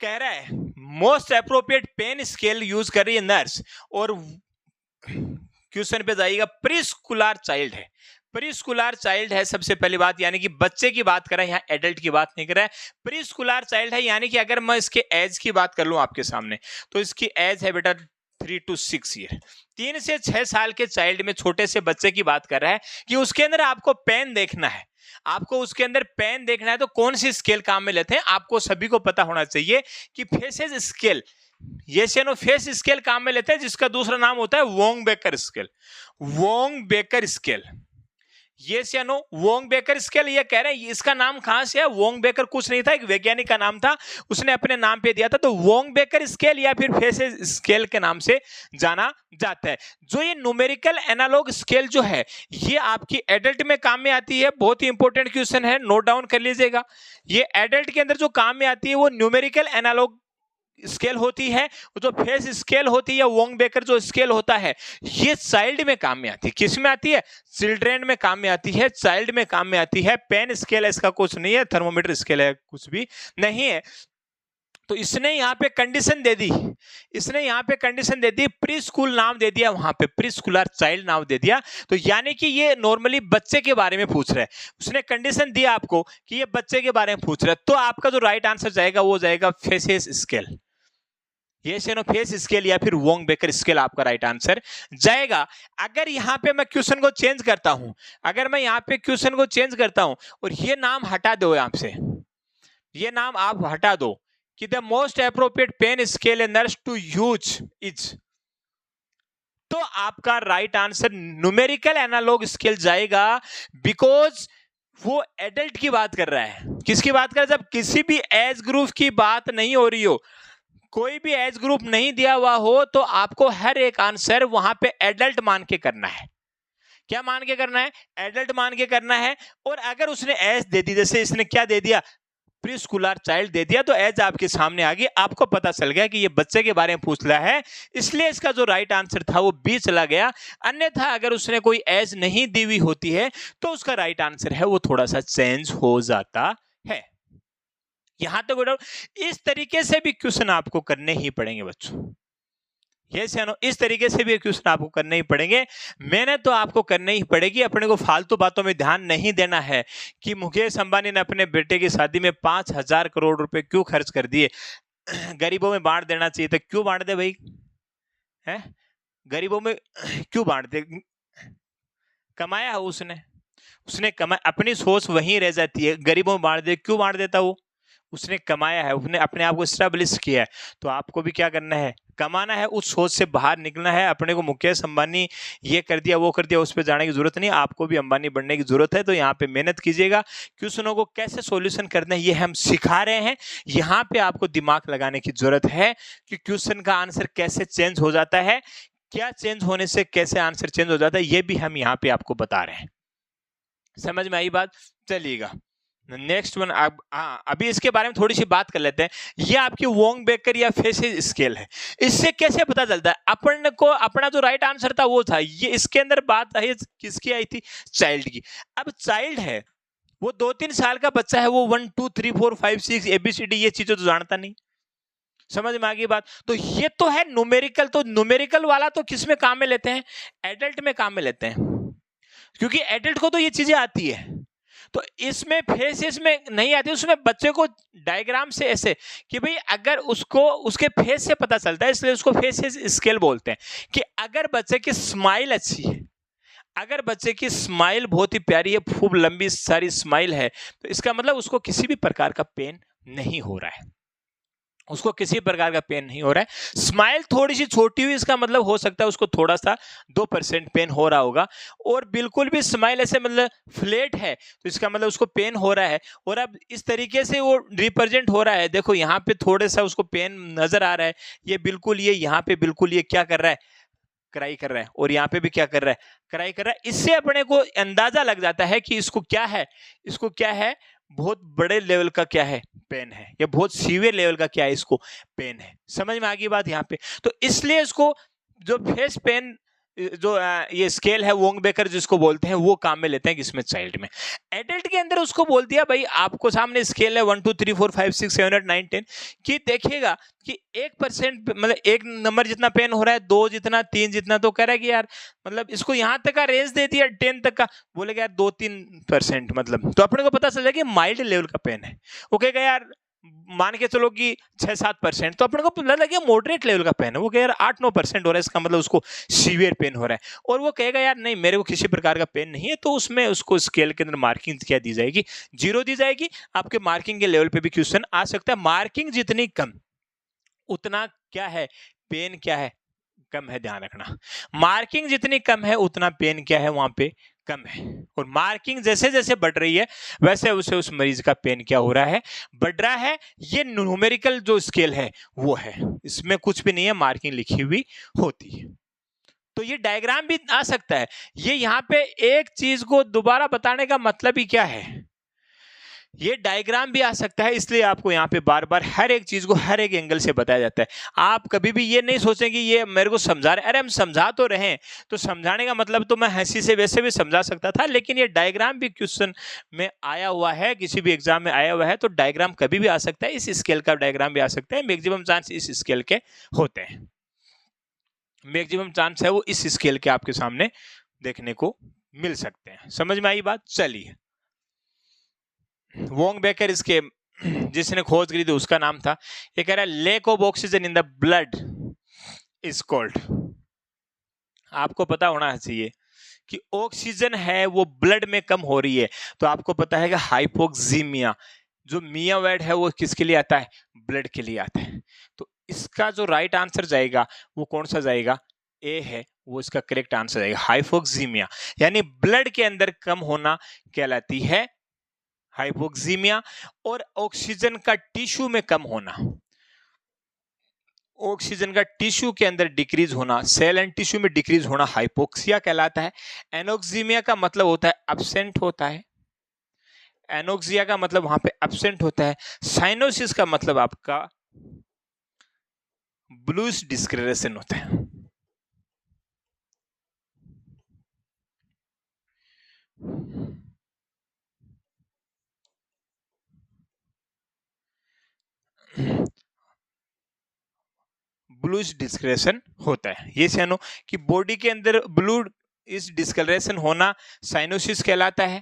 कह रहा है most appropriate pain scale use कर रही है नर्स, और क्वेश्चन पे जाइएगा प्री स्कूलर चाइल्ड है। प्री स्कूलर चाइल्ड है सबसे पहली बात, यानी कि बच्चे की बात कर रहे हैं, यहाँ एडल्ट की बात नहीं कर रहा है। प्री स्कूलर चाइल्ड है, यानी कि अगर मैं इसके एज की बात कर लूं आपके सामने, तो इसकी एज है बेटा 3 to 6 ईयर। 3 से 6 साल के चाइल्ड में, छोटे से बच्चे की बात कर रहा है कि उसके अंदर आपको पेन देखना है। आपको उसके अंदर पेन देखना है तो कौन सी स्केल काम में लेते हैं, आपको सभी को पता होना चाहिए कि फेसेस स्केल, ये फेस स्केल काम में लेते हैं, जिसका दूसरा नाम होता है Wong baker scale. Wong baker scale, ये या नो, वोंग बेकर स्केल। ये कह रहे हैं इसका नाम कहां से है, वोंग बेकर कुछ नहीं था, एक वैज्ञानिक का नाम था, उसने अपने नाम पे दिया था। तो वोंग बेकर स्केल या फिर फेसेस स्केल के नाम से जाना जाता है। जो ये न्यूमेरिकल एनालॉग स्केल जो है, ये आपकी एडल्ट में काम में आती है। बहुत ही इंपॉर्टेंट क्वेश्चन है, नोट डाउन कर लीजिएगा। ये एडल्ट के अंदर जो काम में आती है वो न्यूमेरिकल एनालॉग स्केल होती है। जो फेस स्केल होती है, वोंग बेकर जो स्केल होता है, ये चाइल्ड में काम में आती है। किस में आती है, चिल्ड्रेन में काम में आती है, चाइल्ड में काम में आती है। पेन स्केल इसका कुछ नहीं है, थर्मोमीटर स्केल है, कुछ भी नहीं है। तो इसने यहाँ पे कंडीशन दे दी, इसने यहाँ पे कंडीशन दे दी, प्री स्कूल नाम दे दिया, वहां पे प्री स्कूलर चाइल्ड नाम दे दिया। तो यानी कि ये नॉर्मली बच्चे के बारे में पूछ रहा है, उसने कंडीशन दिया आपको कि ये बच्चे के बारे में पूछ रहा है। तो आपका जो राइट आंसर जाएगा वो जाएगा फेसेस स्केल, ये फेस स्केल या फिर वोंग बेकर स्केल आपका राइट आंसर जाएगा। अगर यहाँ पे मैं क्वेश्चन को चेंज करता हूं, अगर मैं यहाँ पे क्वेश्चन को चेंज करता हूं और ये नाम हटा दो, यहाँ से ये नाम आप हटा दो कि the most appropriate pain scale a nurse to use is, तो आपका right answer numerical analogue scale जाएगा। बिकॉज वो एडल्ट की बात कर रहा है। किसकी बात कर रहा है, जब किसी भी एज ग्रुप की बात नहीं हो रही हो, कोई भी एज ग्रुप नहीं दिया हुआ हो, तो आपको हर एक आंसर वहां पे एडल्ट मान के करना है। क्या मान के करना है, एडल्ट मान के करना है। और अगर उसने एज दे दी, जैसे इसने क्या दे दिया, प्री स्कूलर चाइल्ड दे दिया, तो एज आपके सामने आ गई, आपको पता चल गया कि ये बच्चे के बारे में पूछ रहा है, इसलिए इसका जो राइट आंसर था वो बी चला गया। अन्यथा अगर उसने कोई एज नहीं दी हुई होती है तो उसका राइट आंसर है वो थोड़ा सा चेंज हो जाता है। यहां तक इस तरीके से भी क्वेश्चन आपको करने ही पड़ेंगे बच्चों, यस या नो, इस तरीके से भी क्वेश्चन आपको करने ही पड़ेंगे। मैंने तो आपको करने ही पड़ेगी। अपने को फालतू बातों में ध्यान नहीं देना है कि मुकेश अंबानी ने अपने बेटे की शादी में 5,000 करोड़ रुपए क्यों खर्च कर दिए, गरीबों में बांट देना चाहिए था, क्यों बांट दे भाई, है गरीबों में क्यों बांट दे, कमाया है उसने कमाया, अपनी सोच वहीं रह जाती है, गरीबों में बांट दे, क्यों बांट देता वो उसने कमाया है, उसने अपने आप को स्टैब्लिश किया है, तो आपको भी क्या करना है, कमाना है, उस सोच से बाहर निकलना है। अपने को मुकेश अंबानी ये कर दिया वो कर दिया उस पर जाने की जरूरत नहीं, आपको भी अंबानी बनने की जरूरत है। तो यहाँ पे मेहनत कीजिएगा, क्वेश्चनों को कैसे सॉल्यूशन करना है ये हम सिखा रहे हैं। यहाँ पे आपको दिमाग लगाने की जरूरत है कि क्वेश्चन का आंसर कैसे चेंज हो जाता है, क्या चेंज होने से कैसे आंसर चेंज हो जाता है, ये भी हम यहाँ पे आपको बता रहे हैं। समझ में आई बात? चलिएगा नेक्स्ट वन। अब अभी इसके बारे में थोड़ी सी बात कर लेते हैं। ये आपकी वोंग बेकर या फेसिस स्केल है। इससे कैसे पता चलता है? अपन को अपना जो राइट आंसर था वो था ये, इसके अंदर बात आई किसकी आई थी? चाइल्ड की। अब चाइल्ड है वो 2-3 साल का बच्चा है, वो 1 2 3 4 5 6 ABCD ये चीजें तो जानता नहीं। समझ में आ गई बात? तो ये तो है न्यूमेरिकल। तो न्यूमेरिकल वाला तो किस में काम में लेते हैं? एडल्ट में काम में लेते हैं, क्योंकि एडल्ट को तो ये चीजें आती है। तो इसमें फेस में नहीं आती, उसमें बच्चे को डायग्राम से ऐसे कि भाई अगर उसको उसके फेस से पता चलता है, इसलिए उसको फेस स्केल बोलते हैं। कि अगर बच्चे की स्माइल अच्छी है, अगर बच्चे की स्माइल बहुत ही प्यारी है, खूब लंबी सारी स्माइल है, तो इसका मतलब उसको किसी भी प्रकार का पेन नहीं हो रहा है, उसको किसी प्रकार का पेन नहीं हो रहा है। स्माइल थोड़ी सी छोटी हुई, इसका मतलब हो सकता है उसको थोड़ा सा 2% पेन हो रहा होगा। और बिल्कुल भी स्माइल ऐसे मतलब फ्लैट है, तो इसका मतलब उसको पेन हो रहा है। और अब इस तरीके से वो रिप्रेजेंट हो रहा है, देखो यहाँ पे थोड़ा सा उसको पेन नजर आ रहा है, ये बिल्कुल ये यहाँ पे बिल्कुल ये क्या कर रहा है, क्राई कर रहा है। और यहाँ पे भी क्या कर रहा है, क्राई कर रहा है। इससे अपने को अंदाजा लग जाता है कि इसको क्या है, इसको क्या है, बहुत बड़े लेवल का क्या है, पेन है, या बहुत सीवियर लेवल का क्या है, इसको पेन है। समझ में आ गई बात यहाँ पे? तो इसलिए इसको जो फेस पेन जो ये स्केल है वोंग बेकर जिसको बोलते हैं, वो काम में लेते हैं किसमें? चाइल्ड में। एडल्ट के अंदर उसको बोल दिया भाई, आपको सामने स्केल है 1 2 3 4 5 6 7 8 9 10 कि देखिएगा कि 1% मतलब एक नंबर जितना पेन हो रहा है, 2 जितना, 3 जितना, तो कह रहा है कि यार मतलब इसको यहां तक का रेंज दे दिया 10 तक का, बोलेगा यार 2-3% मतलब, तो अपने को पता चल जाए कि माइल्ड लेवल का पेन है। वो कहेगा यार मान के चलो कि 6-7%, तो अपने को पता लगे मॉडरेट लेवल का पेन है। वो कहेगा यार 8-9% हो रहा है, इसका मतलब उसको सीवियर पेन हो रहा है। और वो कहेगा यार नहीं मेरे को किसी प्रकार का पेन नहीं है, तो उसमें उसको स्केल के अंदर मार्किंग क्या दी जाएगी? 0 दी जाएगी। आपके मार्किंग के लेवल पे भी क्वेश्चन आ सकता है। मार्किंग जितनी कम उतना क्या है, पेन क्या है, कम है। ध्यान रखना, मार्किंग जितनी कम है उतना पेन क्या है, वहां पे कम है। और मार्किंग जैसे जैसे बढ़ रही है वैसे वैसे उस मरीज का पेन क्या हो रहा है, बढ़ रहा है। ये न्यूमेरिकल जो स्केल है वो है, इसमें कुछ भी नहीं है, मार्किंग लिखी हुई होती है। तो ये डायग्राम भी आ सकता है। ये यहाँ पे एक चीज को दोबारा बताने का मतलब ही क्या है, ये डायग्राम भी आ सकता है। इसलिए आपको यहाँ पे बार बार हर एक चीज को हर एक एंगल से बताया जाता है। आप कभी भी ये नहीं सोचें कि ये मेरे को समझा रहे, अरे हम समझा तो रहे हैं, तो समझाने का मतलब तो मैं हंसी से वैसे भी समझा सकता था, लेकिन ये डायग्राम भी क्वेश्चन में आया हुआ है, किसी भी एग्जाम में आया हुआ है, तो डायग्राम कभी भी आ सकता है। इस स्केल का डायग्राम भी आ सकता है। मैक्सिमम चांस इस स्केल के होते हैं, मैक्सिमम चांस है वो इस स्केल के आपके सामने देखने को मिल सकते हैं। समझ में आई बात? चलिए, वोंग बेकर इसके जिसने खोज करी थी उसका नाम था। ये कह रहा है lack of oxygen in the blood is called. आपको पता होना चाहिए कि ऑक्सीजन है वो ब्लड में कम हो रही है, तो आपको पता है कि हाइपोक्सीमिया, जो मिया वर्ड है वो किसके लिए आता है? ब्लड के लिए आता है। तो इसका जो राइट आंसर जाएगा वो कौन सा जाएगा? ए है, वो इसका करेक्ट आंसर जाएगा। हाइपोक्सीमिया यानी ब्लड के अंदर कम होना कहलाती है हाइपोक्सीमिया। और ऑक्सीजन का टिश्यू में कम होना, ऑक्सीजन का टिश्यू के अंदर डिक्रीज होना, सेल एंड टिश्यू में डिक्रीज होना हाइपोक्सिया कहलाता है। एनोक्सीमिया का मतलब होता है एब्सेंट होता है, एनोक्सिया का मतलब वहां पे एब्सेंट होता है। साइनोसिस का मतलब आपका ब्लूइश डिस्कलरेशन होता है। ब्लूइश डिस्कलरेशन होता है। ये जानो कि बॉडी के अंदर ब्लू इस डिस्कलरेशन होना साइनोसिस कहलाता है,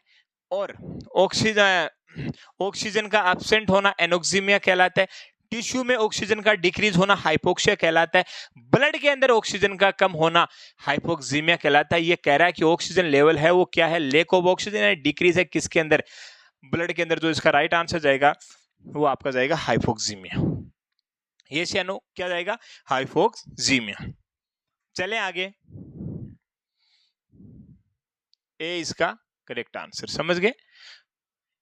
और ऑक्सीजन का एब्सेंट होना एनोक्सीमिया कहलाता है। टिश्यू में ऑक्सीजन का डिक्रीज होना हाइपोक्सिया कहलाता है। ब्लड के अंदर ऑक्सीजन का कम होना हाइपोक्सीमिया कहलाता है। ये कह रहा है कि ऑक्सीजन लेवल है वो क्या है? लैक ऑफ ऑक्सीजन है, डिक्रीज है किसके अंदर? ब्लड के अंदर। जो इसका राइट आंसर जाएगा वो आपका जाएगा हाइपोक्सीमिया। यस या नो, क्या जाएगा? हाइपोक्सीमिया। चले आगे, ए इसका करेक्ट आंसर। समझ गए?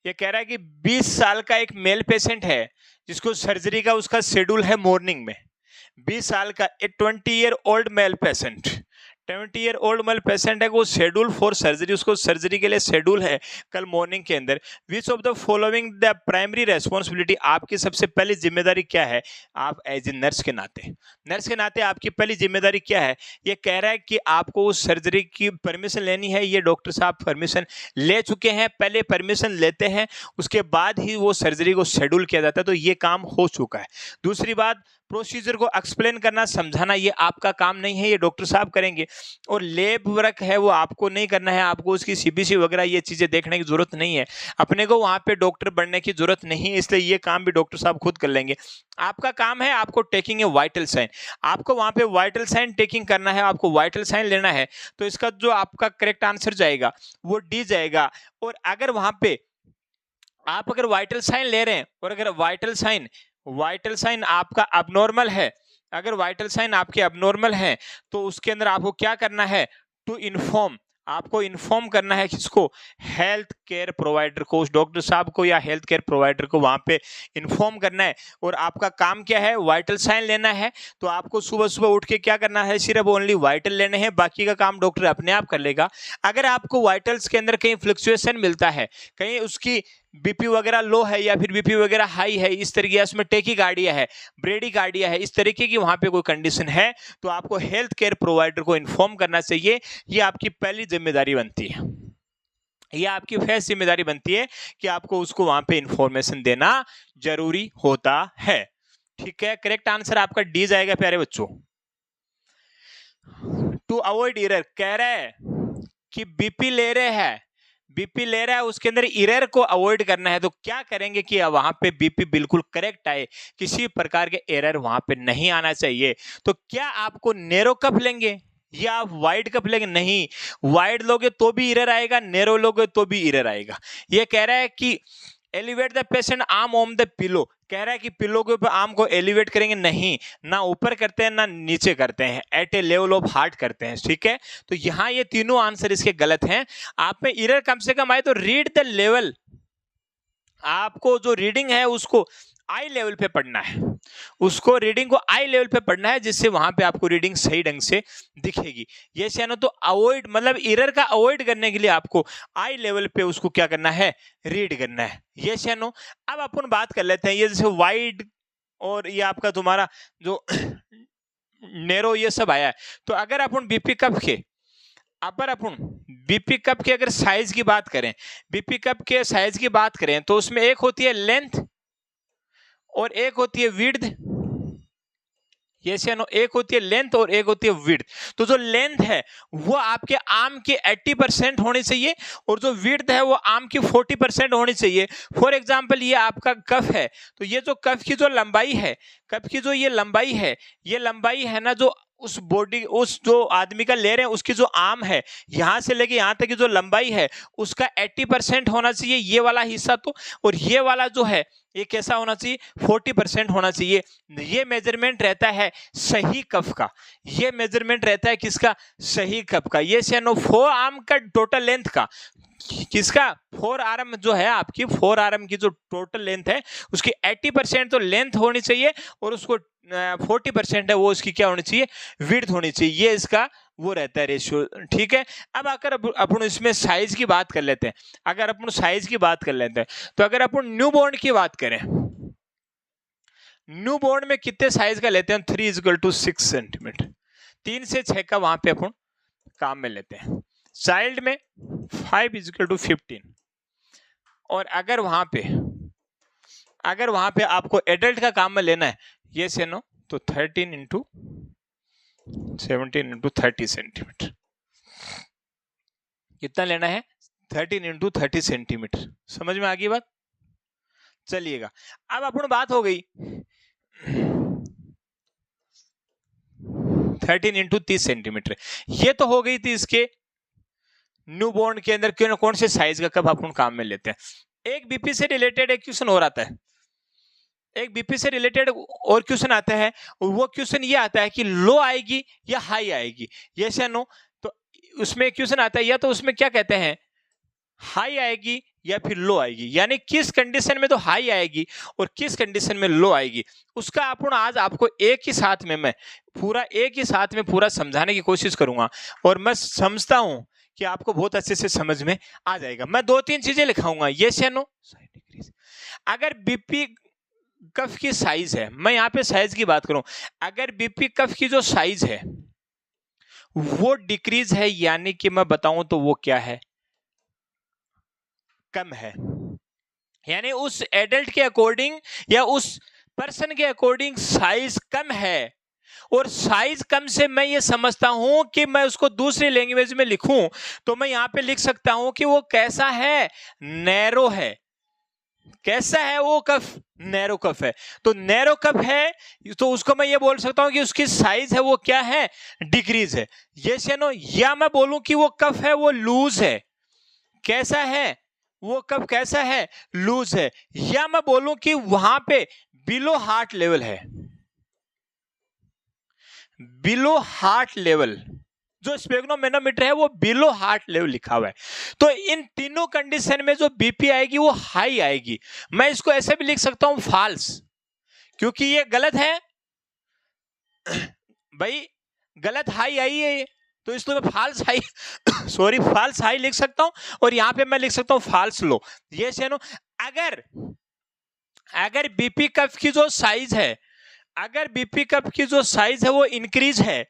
ये कह रहा है कि 20 साल का एक मेल पेशेंट है जिसको सर्जरी का उसका शेड्यूल है मॉर्निंग में। 20 साल का ए 20-year-old male patient, 20-year-old male patient है, वो शेड्यूल फॉर सर्जरी, उसको सर्जरी के लिए शेड्यूल है कल मॉर्निंग के अंदर। Which of the following the primary responsibility, आपकी सबसे पहली जिम्मेदारी क्या है? आप एज ए नर्स के नाते आपकी पहली जिम्मेदारी क्या है? ये कह रहा है कि आपको उस सर्जरी की परमिशन लेनी है। ये डॉक्टर साहब परमिशन ले चुके हैं, पहले परमिशन लेते हैं, उसके बाद ही वो सर्जरी को शेड्यूल किया जाता है, तो ये काम हो चुका है। दूसरी बात, प्रोसीजर को एक्सप्लेन करना, समझाना, ये आपका काम नहीं है, ये डॉक्टर साहब करेंगे। और लेब वर्क है वो आपको नहीं करना है, आपको उसकी सीबीसी वगैरह ये चीजें देखने की जरूरत नहीं है, अपने को वहां पे डॉक्टर बनने की जरूरत नहीं है, इसलिए ये काम भी डॉक्टर साहब खुद कर लेंगे। आपका काम है, आपको टेकिंग ए वाइटल साइन, आपको वहां पे वाइटल साइन टेकिंग करना है, आपको वाइटल साइन लेना है। तो इसका जो आपका करेक्ट आंसर जाएगा वो डी जाएगा। और अगर वहां पे आप अगर वाइटल साइन ले रहे हैं और अगर वाइटल साइन आपका अबनॉर्मल है, अगर वाइटल साइन आपके अबनॉर्मल है, तो उसके अंदर आपको क्या करना है? टू इन्फॉर्म, आपको इन्फॉर्म करना है किसको? हेल्थ केयर प्रोवाइडर को, उस डॉक्टर साहब को या हेल्थ केयर प्रोवाइडर को वहां पे इन्फॉर्म करना है। और आपका काम क्या है? वाइटल साइन लेना है। तो आपको सुबह सुबह उठ के क्या करना है? सिर्फ ओनली वाइटल लेने हैं, बाकी का काम डॉक्टर अपने आप कर लेगा। अगर आपको वाइटल्स के अंदर कहीं फ्लक्चुएशन मिलता है, कहीं उसकी बीपी वगैरह लो है या फिर बीपी वगैरह हाई है, इस तरीके उसमें टेकीकार्डिया है, ब्रेडिकार्डिया है, इस तरीके की वहां पे कोई कंडीशन है, तो आपको हेल्थ केयर प्रोवाइडर को इन्फॉर्म करना चाहिए। ये आपकी पहली जिम्मेदारी बनती है, ये आपकी फर्स्ट जिम्मेदारी बनती है कि आपको उसको वहां पे इंफॉर्मेशन देना जरूरी होता है। ठीक है, करेक्ट आंसर आपका डी जाएगा प्यारे बच्चों। टू अवॉइड एरर, कह रहा है कि बीपी ले रहा है, उसके अंदर एरर को अवॉइड करना है। तो क्या करेंगे कि वहां पे बीपी बिल्कुल करेक्ट आए, किसी प्रकार के एरर वहां पे नहीं आना चाहिए। तो क्या आपको नैरो कप लेंगे या आप वाइड कप लेंगे? नहीं, वाइड लोगे तो भी एरर आएगा, नैरो लोगे तो भी एरर आएगा। ये कह रहा है कि elevate the patient arm on the pillow, कह रहा है कि पिलो के ऊपर आर्म को एलिवेट करेंगे नहीं, ना ऊपर करते हैं ना नीचे करते हैं, at a level of heart करते हैं। ठीक है, तो यहाँ ये तीनों आंसर इसके गलत हैं। आप में एरर कम से कम आए तो रीड द लेवल, आपको जो रीडिंग है उसको आई लेवल पे पढ़ना है, उसको रीडिंग को आई लेवल पे पढ़ना है, जिससे वहां पे आपको रीडिंग सही ढंग से दिखेगी। ये से तो अवॉइड, मतलब एरर का अवॉइड करने के लिए आपको आई लेवल पे उसको क्या करना है? रीड करना है। ये से अब अपन बात कर लेते हैं, ये जैसे वाइड और ये आपका तुम्हारा जो नैरो ये सब आया है, तो अगर अपन बीपी कप के बीपी कप के अगर साइज की बात करें, बीपी कप के साइज की बात करें, तो उसमें एक होती है लेंथ और एक होती है विड्थ। यस या नो, एक होती है लेंथ और एक होती है विड्थ। तो जो लेंथ है वो आपके आर्म की 80% होनी चाहिए और जो विड्थ है वो आर्म की 40% होनी चाहिए। फॉर एग्जांपल ये आपका कफ है, तो ये जो कफ की जो लंबाई है, कफ की जो ये लंबाई है ना, जो उस बॉडी, उस जो आदमी का ले रहे हैं उसकी जो आर्म है, यहां से लेके यहां तक की जो लंबाई है उसका 80% होना चाहिए ये वाला हिस्सा। तो और ये वाला जो है ये कैसा होना चाहिए? 40% होना चाहिए। ये मेजरमेंट रहता है सही कफ का, ये मेजरमेंट रहता है किसका? सही कफ का। ये सेनो फोर आर्म का टोटल लेंथ का, किसका? फोर आर्म जो है आपकी, फोर आर्म की जो टोटल लेंथ है उसकी 80% तो लेंथ होनी चाहिए और उसको 40% है वो उसकी क्या होनी चाहिए? विड्थ होनी चाहिए। ये इसका वो रहता है रेशियो। ठीक है, अब अगर अपन इसमें साइज की बात कर लेते हैं, अगर अपन साइज की बात कर लेते हैं, तो अगर अपन न्यूबॉर्न की बात करें, न्यूबॉर्न में कितने साइज का लेते हैं? 3 = 6 सेंटीमीटर, 3 से 6 का वहां पे अपन काम में लेते हैं। चाइल्ड में 5 = 15 और अगर वहां पे आपको एडल्ट का काम में लेना है, ये से नो, तो 13 × 17 × 30 सेंटीमीटर। कितना लेना है? 13 × 30 सेंटीमीटर। समझ में आ गई बात? चलिएगा, अब अपन बात हो गई 13 × 30 सेंटीमीटर। ये तो हो गई थी इसके न्यूबॉर्न के अंदर कौन से साइज का कप अपन काम में लेते हैं। एक बीपी से रिलेटेड एक क्वेश्चन हो रहा था, एक बीपी से रिलेटेड और क्वेश्चन आता है, वो क्वेश्चन ये आता है कि लो आएगी या हाई आएगी, यस या नो। तो उसमें क्वेश्चन आता है, या तो उसमें क्या कहते हैं, हाई आएगी या फिर लो आएगी, यानी किस कंडीशन में तो हाई आएगी और किस कंडीशन में लो आएगी, उसका अपन आज आपको एक ही साथ में मैं पूरा समझाने की कोशिश करूंगा। और मैं समझता हूं कि आपको बहुत अच्छे से समझ में आ जाएगा। मैं 2-3 चीजें लिखाऊंगा, यस या नो। अगर बीपी कफ की साइज है, मैं यहाँ पे साइज की बात करूं, अगर बीपी कफ की जो साइज है वो डिक्रीज है, यानी कि मैं बताऊं तो वो क्या है, कम है। यानी उस एडल्ट के अकॉर्डिंग या उस पर्सन के अकॉर्डिंग साइज कम है, और साइज कम से मैं ये समझता हूं कि मैं उसको दूसरी लैंग्वेज में लिखूं तो मैं यहां पे लिख सकता हूं कि वो कैसा है, नैरो है। कैसा है वो कफ, नैरो कफ है। तो नैरो कफ है तो उसको मैं ये बोल सकता हूं कि उसकी साइज है वो क्या है, डिक्रीज है, यस या नो। या मैं बोलूं कि वो कफ है वो लूज है, कैसा है वो कफ, कैसा है, लूज है। या मैं बोलूं कि वहां पे बिलो हार्ट लेवल है, बिलो हार्ट लेवल, जो स्पेग्नोमेनोमीटर है वो बिलो हार्ट लेवल लिखा हुआ है। तो इन तीनों कंडीशन में जो बीपी आएगी वो हाई आएगी। मैं इसको ऐसे भी लिख सकता हूं फाल्स, क्योंकि ये गलत है भाई, गलत हाई आई है ये, तो इसको मैं फाल्स हाई फाल्स हाई लिख सकता हूं, और यहां पे मैं लिख सकता हूं फाल्स लो, ये से नो। अगर बीपी कफ की जो साइज है, अगर बीपी कफ की जो साइज है वो इंक्रीज है,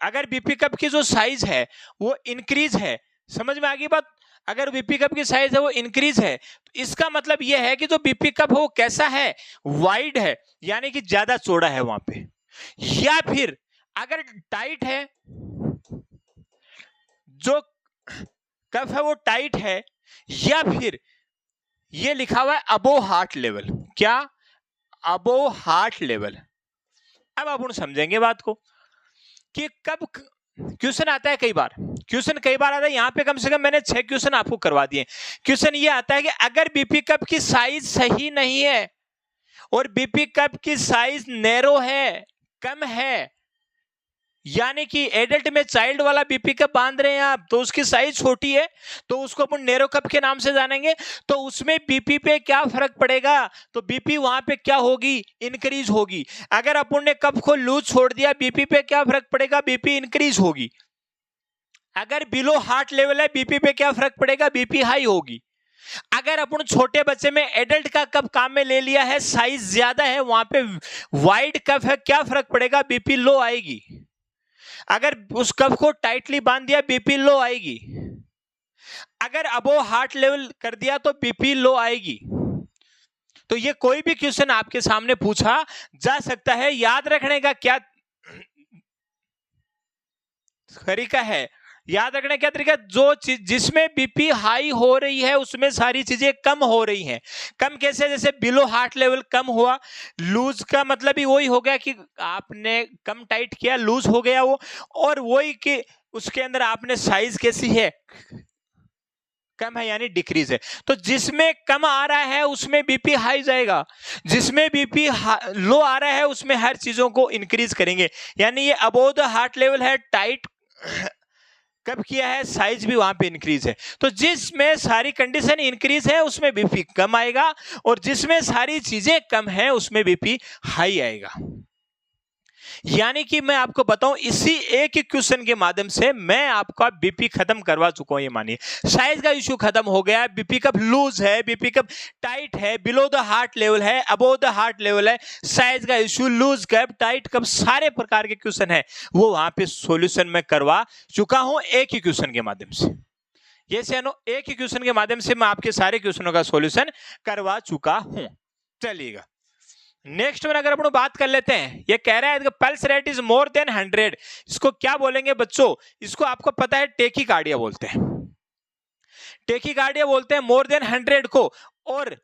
अगर बीपी कप की जो साइज है वो इंक्रीज है, समझ में आ गई बात। अगर बीपी कप की साइज है वो इंक्रीज है तो इसका मतलब यह है कि जो बीपी कप हो कैसा है, वाइड है, यानी कि ज्यादा चौड़ा है वहां पे। या फिर अगर टाइट है, जो कफ है वो टाइट है, या फिर ये लिखा हुआ है अबो हार्ट लेवल, क्या, अबो हार्ट लेवल। अब अपन समझेंगे बात को कि कब क्वेश्चन आता है, कई बार आता है। यहां पे कम से कम मैंने 6 क्वेश्चन आपको करवा दिए। क्वेश्चन ये आता है कि अगर बीपी कप की साइज सही नहीं है और बीपी कप की साइज नैरो है, कम है, यानी कि एडल्ट में चाइल्ड वाला बीपी कप बांध रहे हैं आप, तो उसकी साइज छोटी है, तो उसको अपन नैरो कप के नाम से जानेंगे। तो उसमें बीपी पे क्या फर्क पड़ेगा, तो बीपी वहां पे क्या होगी, इंक्रीज होगी। अगर अपन ने कप को लूज छोड़ दिया, बीपी पे क्या फर्क पड़ेगा, बीपी इंक्रीज होगी। अगर बिलो हार्ट लेवल है, बीपी पे क्या फर्क पड़ेगा, बीपी हाई होगी। अगर अपन छोटे बच्चे में एडल्ट का कप काम में ले लिया है, साइज ज्यादा है, वहां पे वाइड कप है, क्या फर्क पड़ेगा, बीपी लो आएगी। अगर उस कफ को टाइटली बांध दिया, बीपी लो आएगी। अगर अबो हार्ट लेवल कर दिया तो बीपी लो आएगी। तो ये कोई भी क्वेश्चन आपके सामने पूछा जा सकता है। याद रखने का क्या तरीका है, याद रखने का तरीका, जो चीज जिसमें बीपी हाई हो रही है उसमें सारी चीजें कम हो रही हैं। कम कैसे, जैसे बिलो हार्ट लेवल कम हुआ, लूज का मतलब ही वही हो गया कि आपने कम टाइट किया, लूज हो गया वो, और वही कि उसके अंदर आपने साइज कैसी है, कम है, यानी डिक्रीज है। तो जिसमें कम आ रहा है उसमें बीपी हाई जाएगा, जिसमें बीपी लो आ रहा है उसमें हर चीजों को इंक्रीज करेंगे। यानी ये अबोव द हार्ट लेवल है, टाइट कब किया है, साइज भी वहां पे इंक्रीज है। तो जिसमें सारी कंडीशन इंक्रीज है उसमें बीपी कम आएगा, और जिसमें सारी चीजें कम है उसमें बीपी हाई आएगा। यानी कि मैं आपको बताऊं, इसी एक ही क्वेश्चन के माध्यम से मैं आपका बीपी खत्म करवा चुका हूं। ये मानिए साइज का इश्यू खत्म हो गया, बीपी कब लूज है, बीपी कब टाइट है, बिलो द हार्ट लेवल है, अबोव द हार्ट लेवल है, साइज का इश्यू, लूज कब, टाइट कब, सारे प्रकार के क्वेश्चन है वो वहां पे सॉल्यूशन में करवा चुका हूं एक ही क्वेश्चन के माध्यम से। ये सेनो एक ही क्वेश्चन के माध्यम से मैं आपके सारे क्वेश्चनों का सॉल्यूशन करवा चुका हूं। चलिएगा नेक्स्ट में अगर अपन बात कर लेते हैं, ये कह रहा है pulse rate is more than 100, इसको क्या बोलेंगे बच्चों, इसको आपको पता है टेकीकार्डिया बोलते हैं, टेकीकार्डिया बोलते हैं मोर देन 100 को, और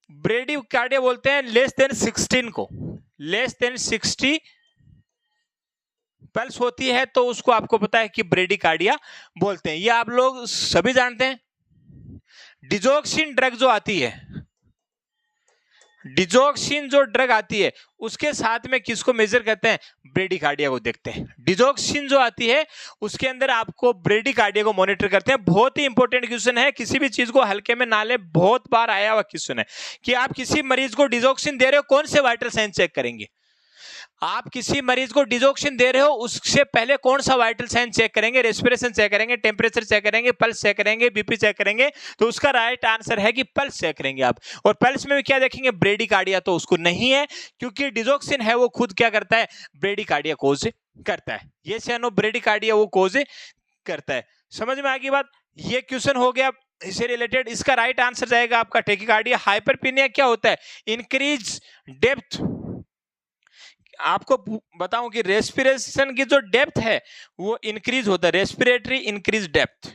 ब्रेडीकार्डिया बोलते हैं लेस देन 16 को। लेस देन 60 पल्स होती है तो उसको आपको पता है कि ब्रेडीकार्डिया बोलते हैं। ये आप लोग सभी जानते हैं। डिजोक्सिन ड्रग जो आती है, डिजोक्सिन जो ड्रग आती है उसके साथ में किसको मेजर करते हैं, ब्रेडिकार्डिया को देखते हैं। डिजोक्सिन जो आती है उसके अंदर आपको ब्रेडिकार्डिया को मॉनिटर करते हैं। बहुत ही इंपॉर्टेंट क्वेश्चन है, किसी भी चीज को हल्के में ना ले, बहुत बार आया हुआ क्वेश्चन है कि आप किसी मरीज को डिजोक्सिन दे रहे हो, कौन से वाइटल साइन चेक करेंगे। आप किसी मरीज को डिजोक्सिन दे रहे हो उससे पहले कौन सा वाइटल साइन चेक करेंगे, रेस्पिरेशन चेक करेंगे, टेम्परेचर चेक करेंगे, पल्स चेक करेंगे, बीपी चेक करेंगे। तो उसका राइट आंसर है कि पल्स चेक करेंगे आप। और पल्स में भी क्या देखेंगे, ब्रेडिकार्डिया तो उसको नहीं है, क्योंकि डिजोक्सिन है वो खुद क्या करता है, ब्रेडिकार्डिया कोज करता है। ये सियानो ब्रेडिकार्डिया वो कोज करता है। समझ में आ गई बात। ये क्वेश्चन हो गया इससे रिलेटेड। इसका राइट आंसर जाएगा आपका टेकिकार्डिया। हाइपरपेनिया क्या होता है, इंक्रीज डेप्थ। आपको बताऊं कि रेस्पिरेशन की जो डेप्थ है वो इंक्रीज होता है, रेस्पिरेटरी इंक्रीज डेप्थ,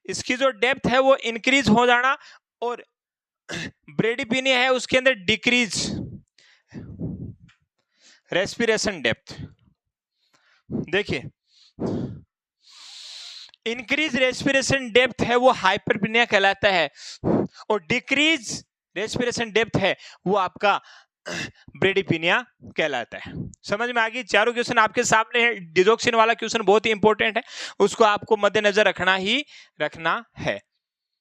इसकी जो डेप्थ है वो इंक्रीज हो जाना। और ब्रेडिपिनिया है उसके अंदर डिक्रीज रेस्पिरेशन डेप्थ। देखिए इंक्रीज रेस्पिरेशन डेप्थ है वो हाइपरपेनिया कहलाता है, और डिक्रीज रेस्पिरेशन डेप्थ है वो आपका ब्रेडिपिनिया कहलाता है। समझ में आ गई। चारों क्वेश्चन आपके सामने है। डिजोक्सिन वाला क्वेश्चन बहुत ही इंपॉर्टेंट है, उसको आपको मद्देनजर रखना है।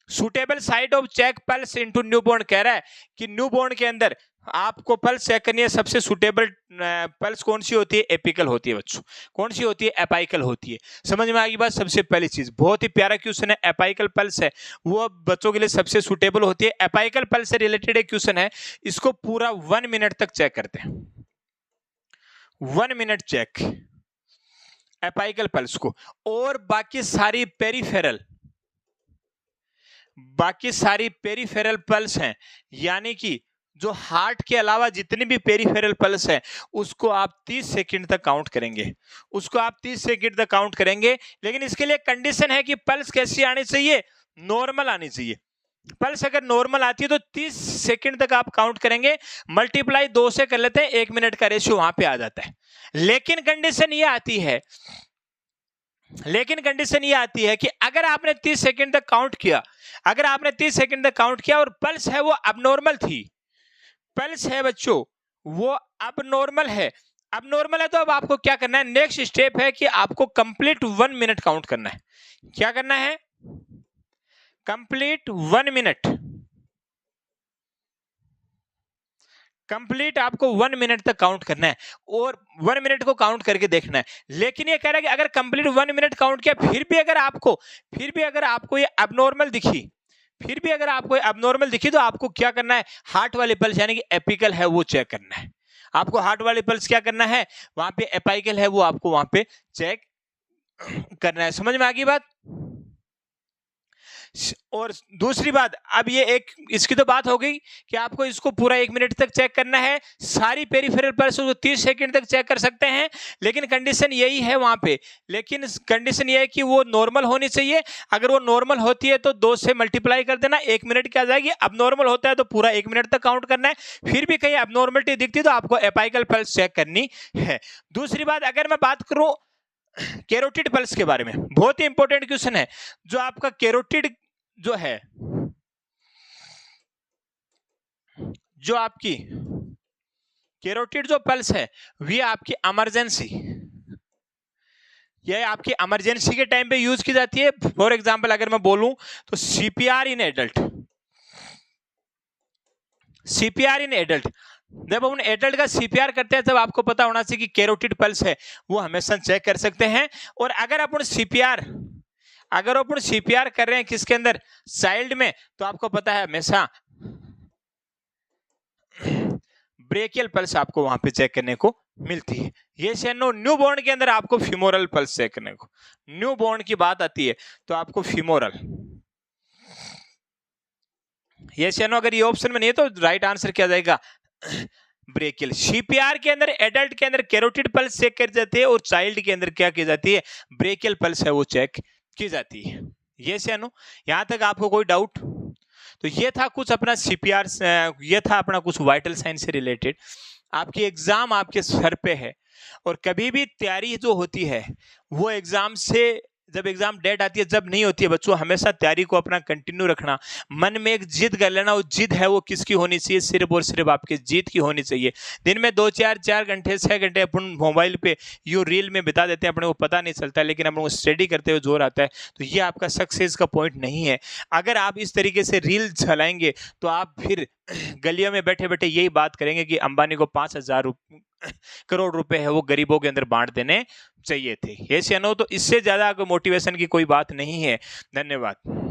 Suitable site of check pulse into newborn कह रहा है कि न्यूबॉर्न के अंदर आपको पल्स चेक करनी है। सबसे सुटेबल पल्स कौन सी होती है, एपिकल होती है बच्चों। कौन सी होती है, एपाइकल होती है। समझ में आ गई बात। सबसे पहली चीज, बहुत ही प्यारा क्वेश्चन है, एपाइकल पल्स है वो बच्चों के लिए सबसे सुटेबल होती है। एपाइकल पल्स से रिलेटेड एक क्वेश्चन है, इसको पूरा 1 मिनट तक चेक करते हैं। 1 मिनट चेक एपाइकल पल्स को। और बाकी सारी पेरीफेरल पल्स हैं, यानी कि जो हार्ट के अलावा जितनी भी पेरीफेरल पल्स है उसको आप 30 सेकंड तक काउंट करेंगे। लेकिन इसके लिए कंडीशन है कि पल्स कैसी आनी चाहिए, नॉर्मल आनी चाहिए। पल्स अगर नॉर्मल आती है तो 30 सेकंड तक आप काउंट करेंगे। मल्टीप्लाई 2 से कर लेते हैं, 1 मिनट का रेशियो वहां पे आ जाता है। लेकिन कंडीशन ये आती है कि अगर आपने 30 सेकंड तक काउंट किया, और पल्स है वो अबनॉर्मल थी, पल्स है बच्चों वो अबनॉर्मल है तो अब आपको क्या करना है, नेक्स्ट स्टेप है कि आपको कंप्लीट 1 मिनट काउंट करना है। क्या करना है, कंप्लीट 1 मिनट, कंप्लीट आपको 1 मिनट तक काउंट करना है और 1 मिनट को काउंट करके देखना है। लेकिन ये कह रहा है कि अगर कंप्लीट 1 मिनट काउंट किया फिर भी अगर आपको ये अबनॉर्मल दिखी तो आपको क्या करना है, हार्ट वाली पल्स यानी कि एपिकल है वो चेक करना है। आपको हार्ट वाली पल्स क्या करना है, वहां पे एपाइकल है वो आपको वहां पे चेक करना है। समझ में आ गई बात। और दूसरी बात, अब ये एक इसकी तो बात हो गई कि आपको इसको पूरा 1 मिनट तक चेक करना है। सारी पेरिफेरल पल्स को 30 सेकंड तक चेक कर सकते हैं, लेकिन कंडीशन यही है वहां पे। लेकिन कंडीशन ये है कि वो नॉर्मल होनी चाहिए। अगर वो नॉर्मल होती है तो 2 से मल्टीप्लाई कर देना, 1 मिनट की आ जाएगी। अब नॉर्मल होता है तो पूरा 1 मिनट तक काउंट करना है। फिर भी कहीं अबनॉर्मलिटी दिखती तो आपको एपाइकल पल्स चेक करनी है। दूसरी बात, अगर मैं बात करूं कैरोटिड पल्स के बारे में, बहुत ही इंपॉर्टेंट क्वेश्चन है। जो आपका कैरोटिड जो है, जो आपकी कैरोटिड जो पल्स है वो आपकी इमरजेंसी, यह आपकी इमरजेंसी के टाइम पे यूज की जाती है। फॉर एग्जांपल अगर मैं बोलूं तो सीपीआर इन एडल्ट, जब हम एडल्ट का सीपीआर करते हैं तब आपको पता होना चाहिए कि कैरोटिड पल्स है वो हमेशा चेक कर सकते हैं। और अगर अपन सीपीआर कर रहे हैं किसके अंदर, चाइल्ड में, तो आपको पता है हमेशा ब्रेकियल पल्स आपको वहां पे चेक करने को मिलती है। ये सेनो न्यूबॉर्न के अंदर आपको फीमोरल पल्स चेक करने को, न्यूबॉर्न की बात आती है तो आपको फीमोरल। ये सेनो अगर ये ऑप्शन में नहीं है तो राइट आंसर क्या जाएगा, ब्रेकियल। सीपीआर के अंदर एडल्ट के अंदर कैरोटिड पल्स चेक की जाती है और चाइल्ड के अंदर क्या की जाती है, ब्रेकियल पल्स है वो चेक की जाती है। ये सेनो, यहां तक आपको कोई डाउट? तो ये था कुछ अपना सीपीआर, ये था अपना कुछ वाइटल साइन से रिलेटेड। आपकी एग्जाम आपके सर पे है और कभी भी तैयारी जो होती है वो एग्जाम से जब एग्जाम डेट आती है, जब नहीं होती है, बच्चों हमेशा तैयारी को अपना कंटिन्यू रखना, मन में एक जिद कर लेना, वो जिद है वो किसकी होनी चाहिए, सिर्फ और सिर्फ आपकी जीत की होनी चाहिए। दिन में 2 4 4 घंटे 6 घंटे अपन मोबाइल पे यू रील में बिता देते हैं, अपने को पता नहीं चलता, लेकिन अपन को स्टडी करते हुए जोर आता है, तो ये आपका सक्सेस का पॉइंट नहीं है। अगर आप इस तरीके से रील चलाएंगे तो आप फिर गलियों में बैठे बैठे यही बात करेंगे कि अंबानी को 5,000 करोड़ रुपए है वो गरीबों के अंदर बांट देने चाहिए थे। ये नो, तो इससे ज्यादा मोटिवेशन की कोई बात नहीं है। धन्यवाद।